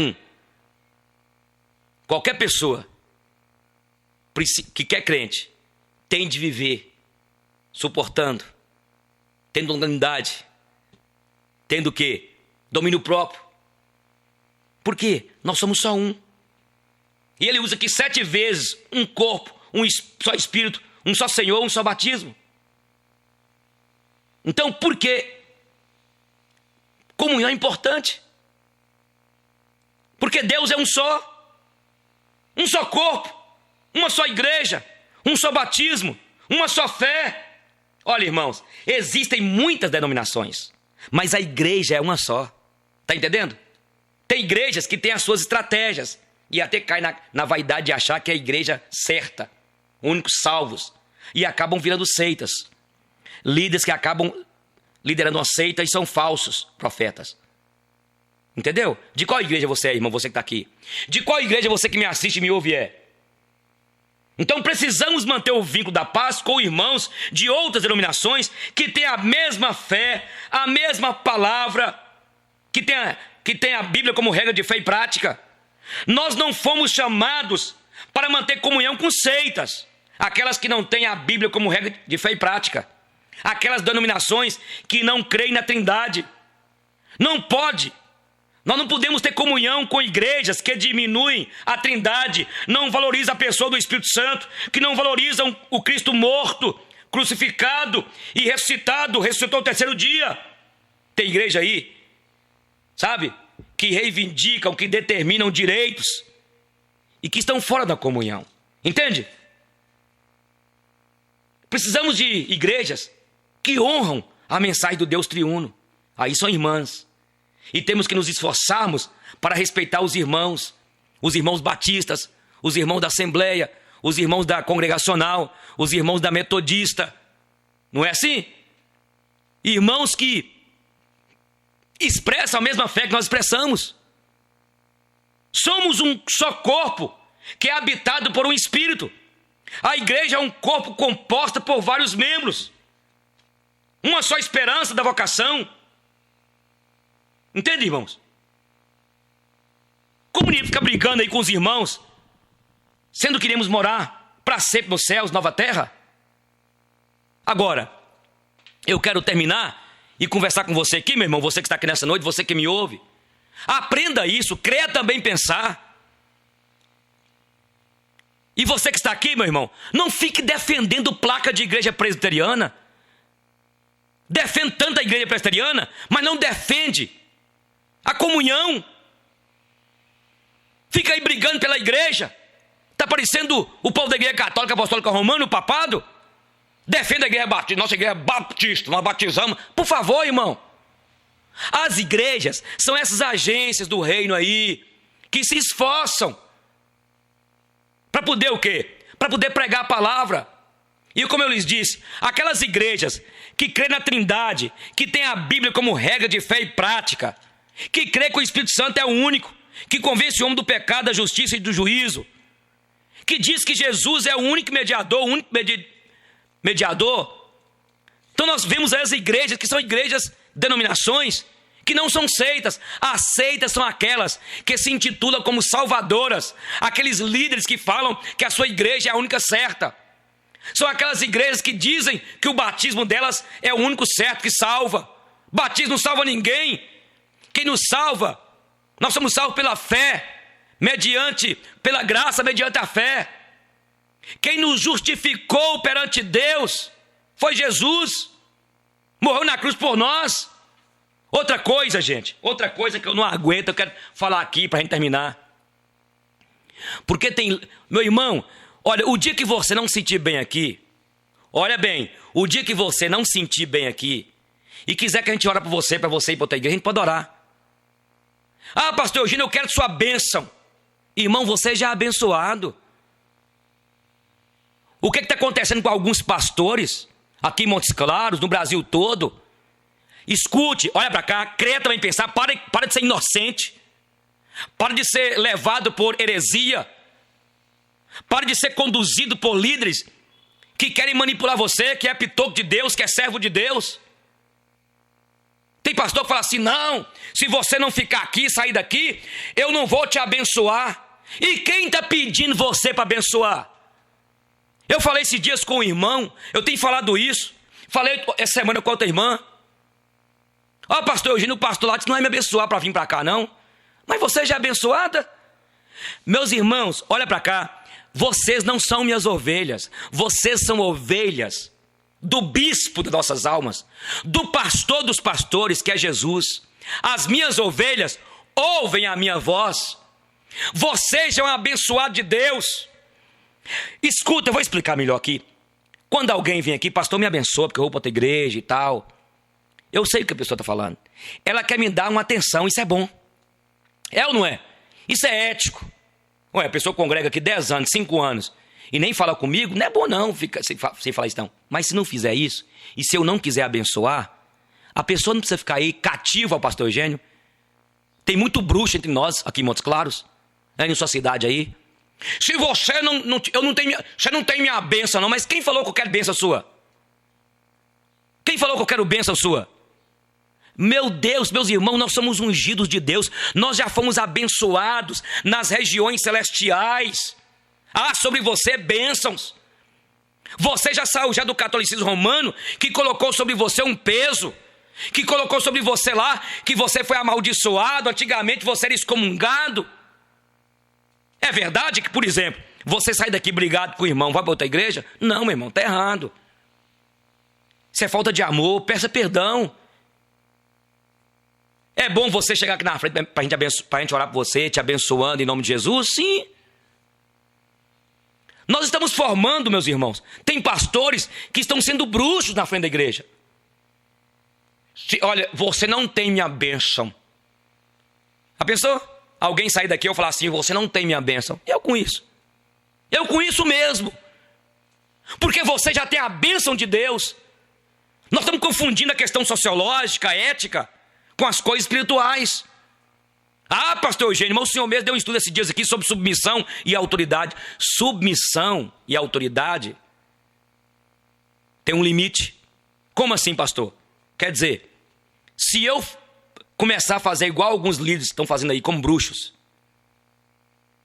A: pessoa que quer crente, tem de viver suportando, tendo longanimidade, tendo o quê? Domínio próprio. Por quê? Nós somos só um. E ele usa aqui 7 vezes um corpo, um só Espírito, um só Senhor, um só batismo. Então, por quê? Comunhão é importante. Porque Deus é um só corpo, uma só igreja, um só batismo, uma só fé. Olha, irmãos, existem muitas denominações, mas a igreja é uma só. Está entendendo? Tem igrejas que têm as suas estratégias e até cai na vaidade de achar que é a igreja certa, únicos salvos, e acabam virando seitas. Líderes que acabam liderando uma seita e são falsos profetas. Entendeu? De qual igreja você é, irmão, você que está aqui? De qual igreja você que me assiste e me ouve é? Então precisamos manter o vínculo da paz com irmãos de outras denominações que têm a mesma fé, a mesma palavra, que tem a Bíblia como regra de fé e prática. Nós não fomos chamados para manter comunhão com seitas, aquelas que não têm a Bíblia como regra de fé e prática, aquelas denominações que não creem na Trindade. Não pode. Nós não podemos ter comunhão com igrejas que diminuem a Trindade, não valorizam a pessoa do Espírito Santo, que não valorizam o Cristo morto, crucificado e ressuscitado, ressuscitou ao 3º dia. Tem igreja aí, sabe, que reivindicam, que determinam direitos e que estão fora da comunhão. Entende? Precisamos de igrejas que honram a mensagem do Deus triuno. Aí são irmãs. E temos que nos esforçarmos para respeitar os irmãos batistas, os irmãos da Assembleia, os irmãos da Congregacional, os irmãos da Metodista. Não é assim? irmãos que expressam a mesma fé que nós expressamos. Somos um só corpo que é habitado por um espírito. A igreja é um corpo composto por vários membros. Uma só esperança da vocação. Entende, irmãos? Como iria ficar brigando aí com os irmãos, sendo que iremos morar para sempre nos céus, nova terra? Agora, eu quero terminar e conversar com você aqui, meu irmão, você que está aqui nessa noite, você que me ouve. Aprenda isso, creia também pensar. E você que está aqui, meu irmão, não fique defendendo placa de igreja presbiteriana. Defende tanto a igreja presbiteriana, mas não defende a comunhão. Fica aí brigando pela igreja. Está parecendo o povo da igreja católica, apostólica romana, o papado. Defenda a igreja batista, nossa igreja é batista, nós batizamos. Por favor, irmão. As igrejas são essas agências do reino aí, que se esforçam para poder o quê? Para poder pregar a palavra. E como eu lhes disse, aquelas igrejas que crê na Trindade, que tem a Bíblia como regra de fé e prática, que crê que o Espírito Santo é o único, que convence o homem do pecado, da justiça e do juízo, que diz que Jesus é o único mediador, Então nós vemos as igrejas que são igrejas, denominações, que não são seitas. As seitas são aquelas que se intitulam como salvadoras, aqueles líderes que falam que a sua igreja é a única certa. São aquelas igrejas que dizem que o batismo delas é o único certo que salva. Batismo não salva ninguém. Quem nos salva, nós somos salvos pela fé, pela graça, mediante a fé. Quem nos justificou perante Deus foi Jesus. Morreu na cruz por nós. Outra coisa, gente, outra coisa que eu não aguento, eu quero falar aqui para a gente terminar. Porque meu irmão, olha, o dia que você não se sentir bem aqui, olha bem, o dia que você não se sentir bem aqui, e quiser que a gente ore para você ir para outra igreja, a gente pode orar. Ah, pastor Eugênio, eu quero sua bênção. Irmão, você já é abençoado. O que está acontecendo com alguns pastores, aqui em Montes Claros, no Brasil todo? Escute, olha para cá, creia também pensar, para de ser inocente, para de ser levado por heresia, para de ser conduzido por líderes que querem manipular você, que é pitoco de Deus, que é servo de Deus. Tem pastor que fala assim, não, se você não ficar aqui, sair daqui, eu não vou te abençoar. E quem está pedindo você para abençoar? Eu falei esses dias com o irmão, eu tenho falado isso, falei essa semana com outra irmã. Ó, pastor Eugênio, o pastor lá disse, não vai me abençoar para vir para cá não. Mas você já é abençoada? Meus irmãos, olha para cá, vocês não são minhas ovelhas, vocês são ovelhas do bispo das nossas almas, do pastor dos pastores, que é Jesus. As minhas ovelhas ouvem a minha voz. Vocês são abençoados de Deus. Escuta, eu vou explicar melhor aqui. Quando alguém vem aqui, pastor, me abençoa, porque eu vou para outra igreja e tal. Eu sei o que a pessoa está falando. Ela quer me dar uma atenção, isso é bom. É ou não é? Isso é ético. Ué, a pessoa congrega aqui 10 anos, 5 anos, e nem fala comigo, não é bom não ficar sem falar isso não. Mas se não fizer isso, e se eu não quiser abençoar, a pessoa não precisa ficar aí cativa ao pastor Eugênio. Tem muito bruxo entre nós, aqui em Montes Claros, né, em sua cidade aí. Se você você não tem minha bênção não, mas quem falou que eu quero bênção sua? Quem falou que eu quero bênção sua? Meu Deus, meus irmãos, nós somos ungidos de Deus, nós já fomos abençoados nas regiões celestiais. Ah, sobre você bênçãos. Você já saiu do catolicismo romano, que colocou sobre você um peso, que colocou sobre você lá, que você foi amaldiçoado, antigamente você era excomungado. É verdade que, por exemplo, você sai daqui brigado com o irmão, vai para outra igreja? Não, meu irmão, está errado. Isso é falta de amor, peça perdão. É bom você chegar aqui na frente para a gente orar por você, te abençoando em nome de Jesus? Sim. Nós estamos formando, meus irmãos, tem pastores que estão sendo bruxos na frente da igreja. Olha, você não tem minha bênção. A pessoa, alguém sair daqui e falar assim, você não tem minha bênção. Eu com isso mesmo. Porque você já tem a bênção de Deus. Nós estamos confundindo a questão sociológica, ética, com as coisas espirituais. Ah, pastor Eugênio, mas o senhor mesmo deu um estudo esses dias aqui sobre submissão e autoridade. Submissão e autoridade tem um limite. Como assim, pastor? Quer dizer, se eu começar a fazer igual alguns líderes estão fazendo aí, como bruxos,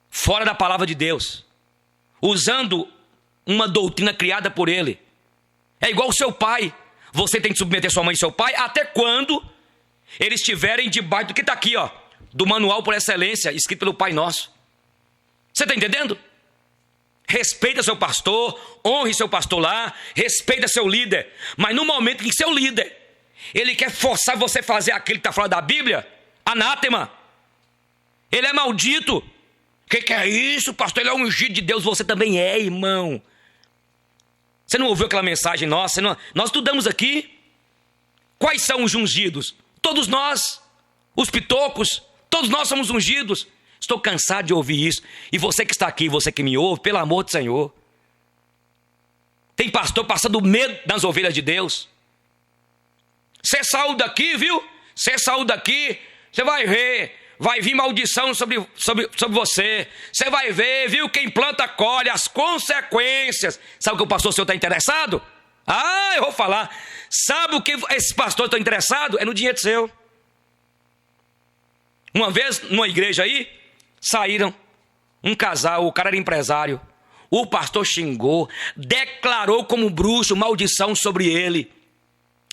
A: fora da palavra de Deus, usando uma doutrina criada por ele, é igual o seu pai. Você tem que submeter sua mãe e seu pai até quando eles estiverem debaixo do que está aqui, ó, do manual por excelência, escrito pelo Pai Nosso. Você está entendendo? Respeita seu pastor, honre seu pastor lá, respeita seu líder. Mas no momento em que seu líder, ele quer forçar você a fazer aquilo que está fora da Bíblia, anátema. Ele é maldito. O que é isso, pastor? Ele é ungido de Deus, você também é, irmão. Você não ouviu aquela mensagem nossa? Nós estudamos aqui. Quais são os ungidos? Todos nós, os pitocos, todos nós somos ungidos. Estou cansado de ouvir isso. E você que está aqui, você que me ouve, pelo amor do Senhor. Tem pastor passando medo das ovelhas de Deus. Você saiu daqui, viu? Você saiu daqui, você vai ver. Vai vir maldição sobre você. Você vai ver, viu? Quem planta colhe as consequências. Sabe o que o pastor seu está interessado? Ah, eu vou falar. Sabe o que esses pastores estão interessados? É no dinheiro seu. Uma vez, numa igreja aí, saíram um casal, o cara era empresário. O pastor xingou, declarou como bruxo maldição sobre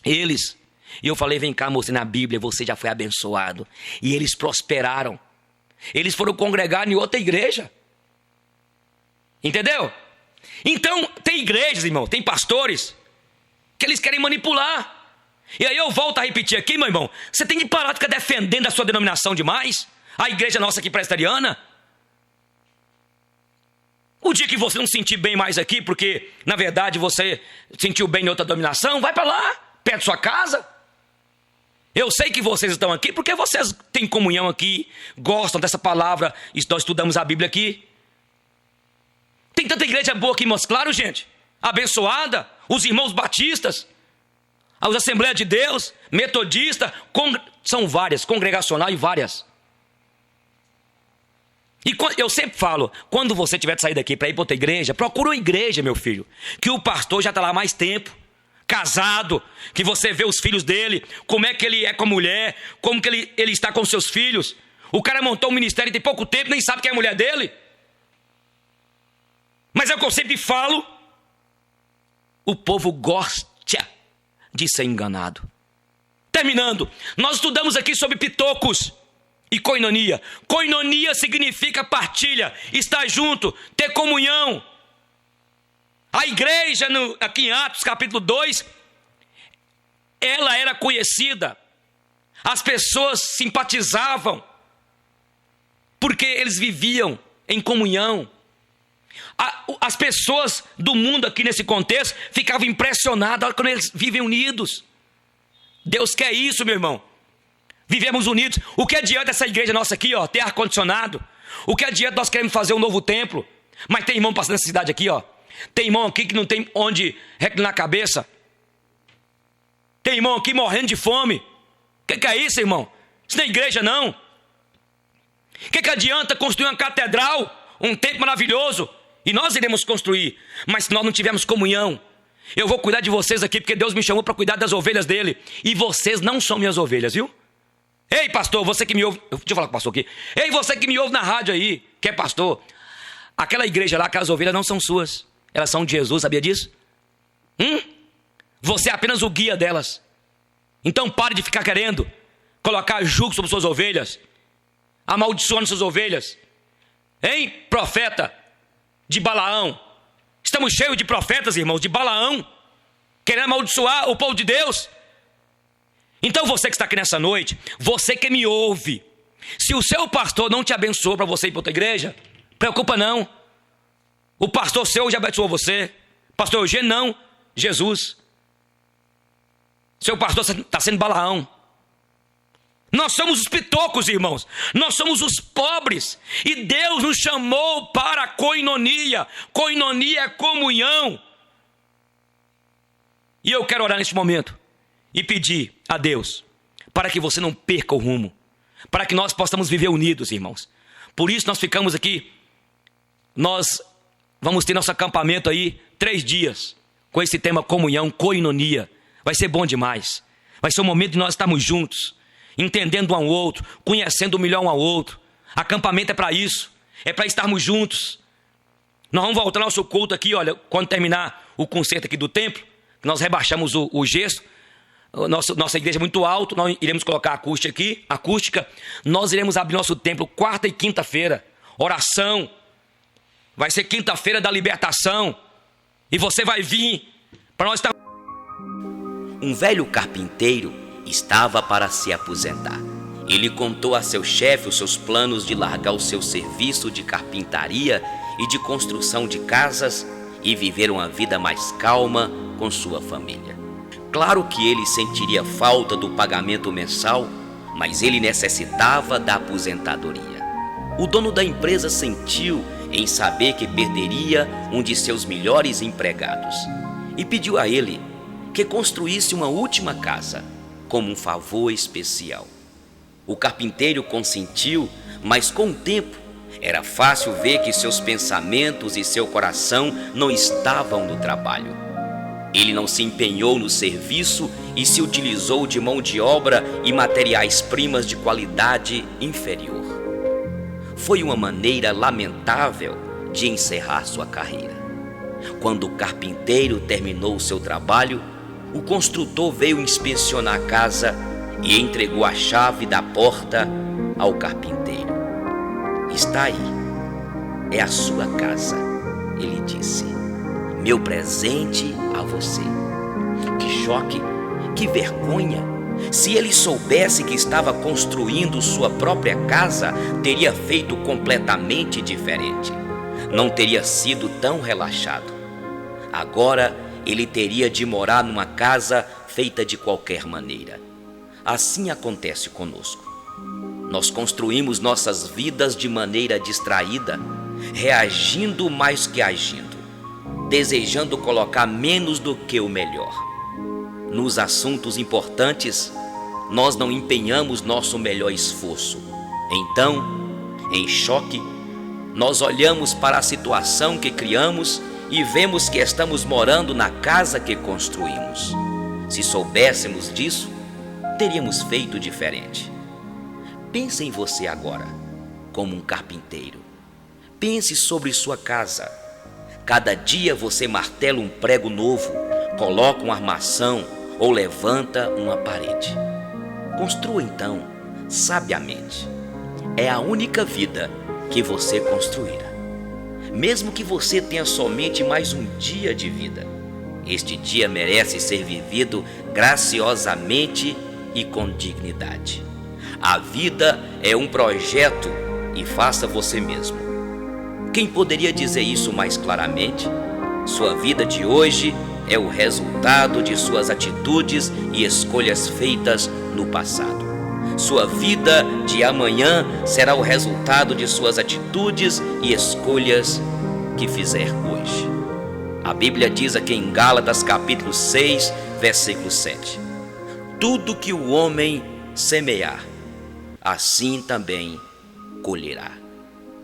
A: eles. E eu falei, vem cá, moça, na Bíblia você já foi abençoado. E eles prosperaram. Eles foram congregar em outra igreja. Entendeu? Então, tem igrejas, irmão, tem pastores que eles querem manipular. E aí eu volto a repetir aqui, meu irmão, você tem que parar de ficar defendendo a sua denominação demais. A igreja nossa aqui presbiteriana. O dia que você não sentir bem mais aqui, porque na verdade você sentiu bem em outra denominação, vai para lá, perto da sua casa. Eu sei que vocês estão aqui porque vocês têm comunhão aqui, gostam dessa palavra, nós estudamos a Bíblia aqui. Tem tanta igreja boa aqui, mas claro, gente, abençoada, os irmãos batistas, as Assembleias de Deus, metodista, são várias, congregacional e várias. E eu sempre falo, quando você tiver de sair daqui para ir para outra igreja, procura uma igreja, meu filho, que o pastor já está lá há mais tempo, casado, que você vê os filhos dele, como é que ele é com a mulher, como que ele está com seus filhos. O cara montou um ministério tem pouco tempo, nem sabe quem é a mulher dele. Mas é o que eu sempre falo, o povo gosta de ser enganado. Terminando, nós estudamos aqui sobre pitocos e koinonia. Koinonia significa partilha, estar junto, ter comunhão. A igreja, aqui em Atos capítulo 2, ela era conhecida. As pessoas simpatizavam, porque eles viviam em comunhão. As pessoas do mundo aqui nesse contexto ficavam impressionadas quando eles vivem unidos. Deus quer isso, meu irmão. Vivemos unidos. O que adianta essa igreja nossa aqui, ó, ter ar-condicionado? O que adianta nós queremos fazer um novo templo? Mas tem irmão passando nessa cidade aqui, ó. Tem irmão aqui que não tem onde reclinar a cabeça. Tem irmão aqui morrendo de fome. O que é isso, irmão? Isso não é igreja, não. O que adianta construir uma catedral, um templo maravilhoso, e nós iremos construir, mas se nós não tivermos comunhão, eu vou cuidar de vocês aqui, porque Deus me chamou para cuidar das ovelhas dele, e vocês não são minhas ovelhas, viu? Ei, pastor, você que me ouve, deixa eu falar com o pastor aqui. Ei, você que me ouve na rádio aí, que é pastor, aquela igreja lá, aquelas ovelhas não são suas, elas são de Jesus, sabia disso? Você é apenas o guia delas. Então pare de ficar querendo colocar jugo sobre suas ovelhas, amaldiçoando suas ovelhas. Hein, profeta de Balaão? Estamos cheios de profetas, irmãos, de Balaão, querendo amaldiçoar o povo de Deus. Então você que está aqui nessa noite, você que me ouve, se o seu pastor não te abençoou para você ir para outra igreja, preocupa não. O pastor seu já abençoou você. Pastor Eugênio não, Jesus. Seu pastor está sendo Balaão. Nós somos os pitocos, irmãos. Nós somos os pobres. E Deus nos chamou para a koinonia. Koinonia é comunhão. E eu quero orar neste momento. e pedir a Deus para que você não perca o rumo, para que nós possamos viver unidos, irmãos. Por isso nós ficamos aqui. Nós vamos ter nosso acampamento aí 3 dias com esse tema comunhão, koinonia. Vai ser bom demais. Vai ser um momento de nós estarmos juntos, entendendo um ao outro, conhecendo melhor um ao outro. Acampamento é para isso, é para estarmos juntos. Nós vamos voltar ao nosso culto aqui, olha, quando terminar o concerto aqui do templo, nós rebaixamos o gesso. Nossa igreja é muito alta, nós iremos colocar acústica. Nós iremos abrir nosso templo quarta e quinta-feira. Oração. Vai ser quinta-feira da libertação. E você vai vir para nós estar.
B: Um velho carpinteiro estava para se aposentar. Ele contou a seu chefe os seus planos de largar o seu serviço de carpintaria e de construção de casas e viver uma vida mais calma com sua família. Claro que ele sentiria falta do pagamento mensal, mas ele necessitava da aposentadoria. O dono da empresa sentiu em saber que perderia um de seus melhores empregados e pediu a ele que construísse uma última casa como um favor especial. O carpinteiro consentiu, mas com o tempo era fácil ver que seus pensamentos e seu coração não estavam no trabalho. Ele não se empenhou no serviço e se utilizou de mão de obra e materiais-primas de qualidade inferior. Foi uma maneira lamentável de encerrar sua carreira. Quando o carpinteiro terminou seu trabalho, o construtor veio inspecionar a casa e entregou a chave da porta ao carpinteiro. Está aí, é a sua casa, ele disse. Meu presente a você. Que choque, que vergonha! Se ele soubesse que estava construindo sua própria casa, teria feito completamente diferente. Não teria sido tão relaxado. Agora ele teria de morar numa casa feita de qualquer maneira. Assim acontece conosco. Nós construímos nossas vidas de maneira distraída, reagindo mais que agindo, desejando colocar menos do que o melhor. Nos assuntos importantes, nós não empenhamos nosso melhor esforço. Então, em choque, nós olhamos para a situação que criamos e vemos que estamos morando na casa que construímos. Se soubéssemos disso, teríamos feito diferente. Pense em você agora, como um carpinteiro. Pense sobre sua casa. Cada dia você martela um prego novo, coloca uma armação ou levanta uma parede. Construa então, sabiamente. É a única vida que você construirá. Mesmo que você tenha somente mais um dia de vida, este dia merece ser vivido graciosamente e com dignidade. A vida é um projeto e faça você mesmo. Quem poderia dizer isso mais claramente? Sua vida de hoje é o resultado de suas atitudes e escolhas feitas no passado. Sua vida de amanhã será o resultado de suas atitudes e escolhas que fizer hoje. A Bíblia diz aqui em Gálatas capítulo 6, versículo 7. Tudo que o homem semear, assim também colherá.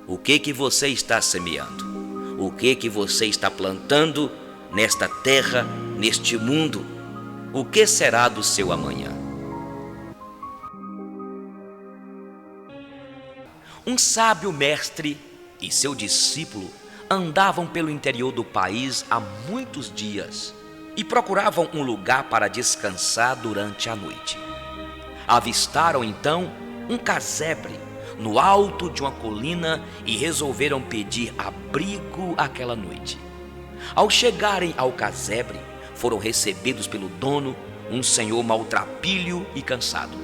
B: O que você está semeando? O que você está plantando nesta terra, neste mundo? O que será do seu amanhã? Um sábio mestre e seu discípulo andavam pelo interior do país há muitos dias e procuravam um lugar para descansar durante a noite. Avistaram então um casebre no alto de uma colina e resolveram pedir abrigo aquela noite. Ao chegarem ao casebre, foram recebidos pelo dono, um senhor maltrapilho e cansado.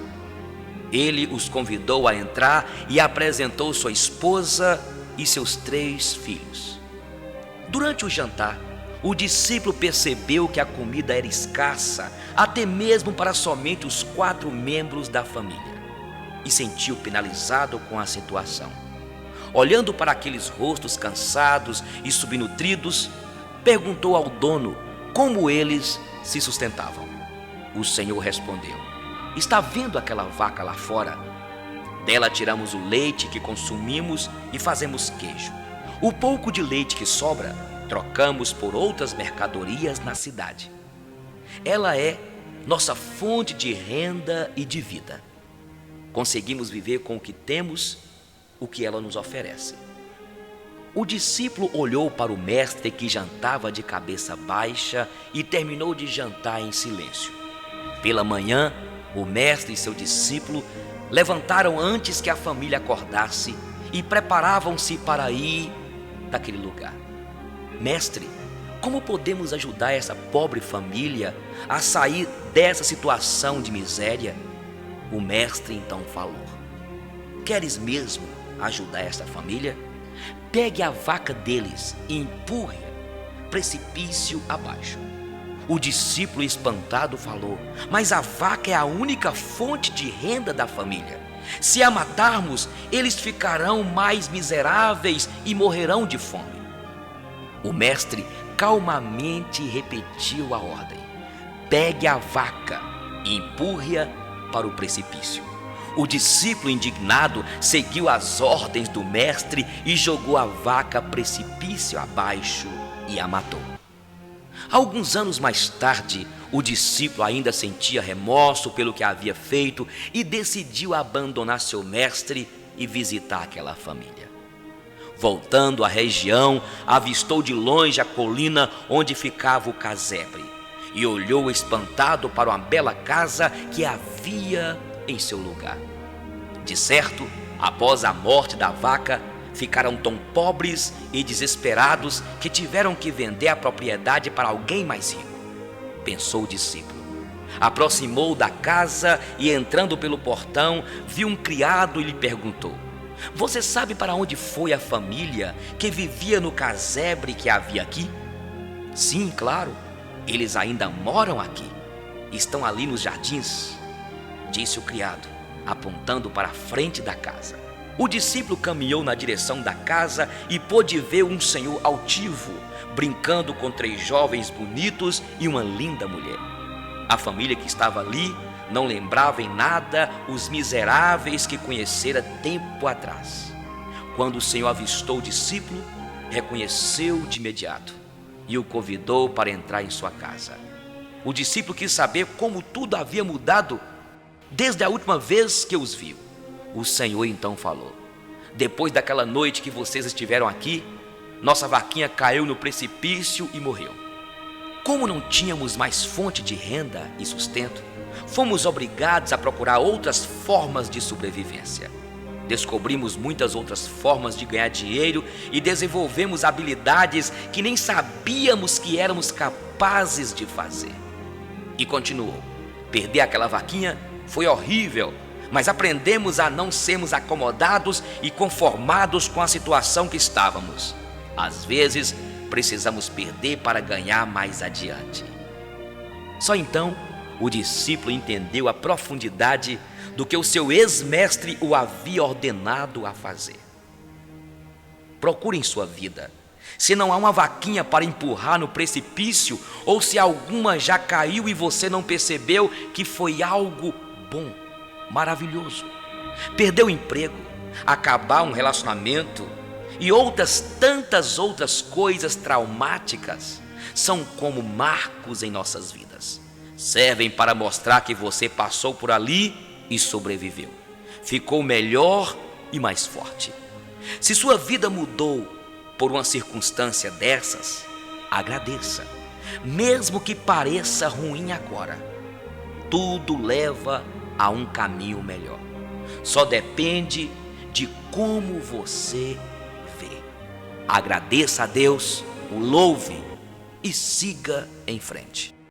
B: Ele os convidou a entrar e apresentou sua esposa e seus 3 filhos. Durante o jantar, o discípulo percebeu que a comida era escassa, até mesmo para somente os 4 membros da família, e sentiu penalizado com a situação. Olhando para aqueles rostos cansados e subnutridos, perguntou ao dono como eles se sustentavam. O Senhor respondeu: está vendo aquela vaca lá fora? Dela tiramos o leite que consumimos e fazemos queijo. O pouco de leite que sobra, trocamos por outras mercadorias na cidade. Ela é nossa fonte de renda e de vida. Conseguimos viver com o que temos, o que ela nos oferece. O discípulo olhou para o mestre que jantava de cabeça baixa e terminou de jantar em silêncio. Pela manhã, o mestre e seu discípulo levantaram antes que a família acordasse e preparavam-se para ir daquele lugar. Mestre, como podemos ajudar essa pobre família a sair dessa situação de miséria? O mestre então falou: queres mesmo ajudar essa família? Pegue a vaca deles e empurre-a precipício abaixo. O discípulo espantado falou: mas a vaca é a única fonte de renda da família. Se a matarmos, eles ficarão mais miseráveis e morrerão de fome. O mestre calmamente repetiu a ordem: pegue a vaca e empurre-a para o precipício. O discípulo indignado seguiu as ordens do mestre e jogou a vaca precipício abaixo e a matou. Alguns anos mais tarde, o discípulo ainda sentia remorso pelo que havia feito e decidiu abandonar seu mestre e visitar aquela família. Voltando à região, avistou de longe a colina onde ficava o casebre e olhou espantado para uma bela casa que havia em seu lugar. De certo, após a morte da vaca, ficaram tão pobres e desesperados que tiveram que vender a propriedade para alguém mais rico, pensou o discípulo. Aproximou da casa e, entrando pelo portão, viu um criado e lhe perguntou: você sabe para onde foi a família que vivia no casebre que havia aqui? Sim, claro, eles ainda moram aqui. Estão ali nos jardins, disse o criado, apontando para a frente da casa. O discípulo caminhou na direção da casa e pôde ver um senhor altivo, brincando com 3 jovens bonitos e uma linda mulher. A família que estava ali não lembrava em nada os miseráveis que conhecera tempo atrás. Quando o Senhor avistou o discípulo, reconheceu de imediato e o convidou para entrar em sua casa. O discípulo quis saber como tudo havia mudado desde a última vez que os viu. O Senhor então falou: depois daquela noite que vocês estiveram aqui, nossa vaquinha caiu no precipício e morreu. Como não tínhamos mais fonte de renda e sustento, fomos obrigados a procurar outras formas de sobrevivência. Descobrimos muitas outras formas de ganhar dinheiro e desenvolvemos habilidades que nem sabíamos que éramos capazes de fazer. E continuou: perder aquela vaquinha foi horrível, mas aprendemos a não sermos acomodados e conformados com a situação que estávamos. Às vezes, precisamos perder para ganhar mais adiante. Só então, o discípulo entendeu a profundidade do que o seu ex-mestre o havia ordenado a fazer. Procure em sua vida se não há uma vaquinha para empurrar no precipício, ou se alguma já caiu e você não percebeu que foi algo bom, maravilhoso. Perder o emprego, acabar um relacionamento e tantas outras coisas traumáticas são como marcos em nossas vidas. Servem para mostrar que você passou por ali e sobreviveu. Ficou melhor e mais forte. Se sua vida mudou por uma circunstância dessas, agradeça, mesmo que pareça ruim agora. Tudo leva a um caminho melhor. Só depende de como você vê. Agradeça a Deus, o louve e siga em frente.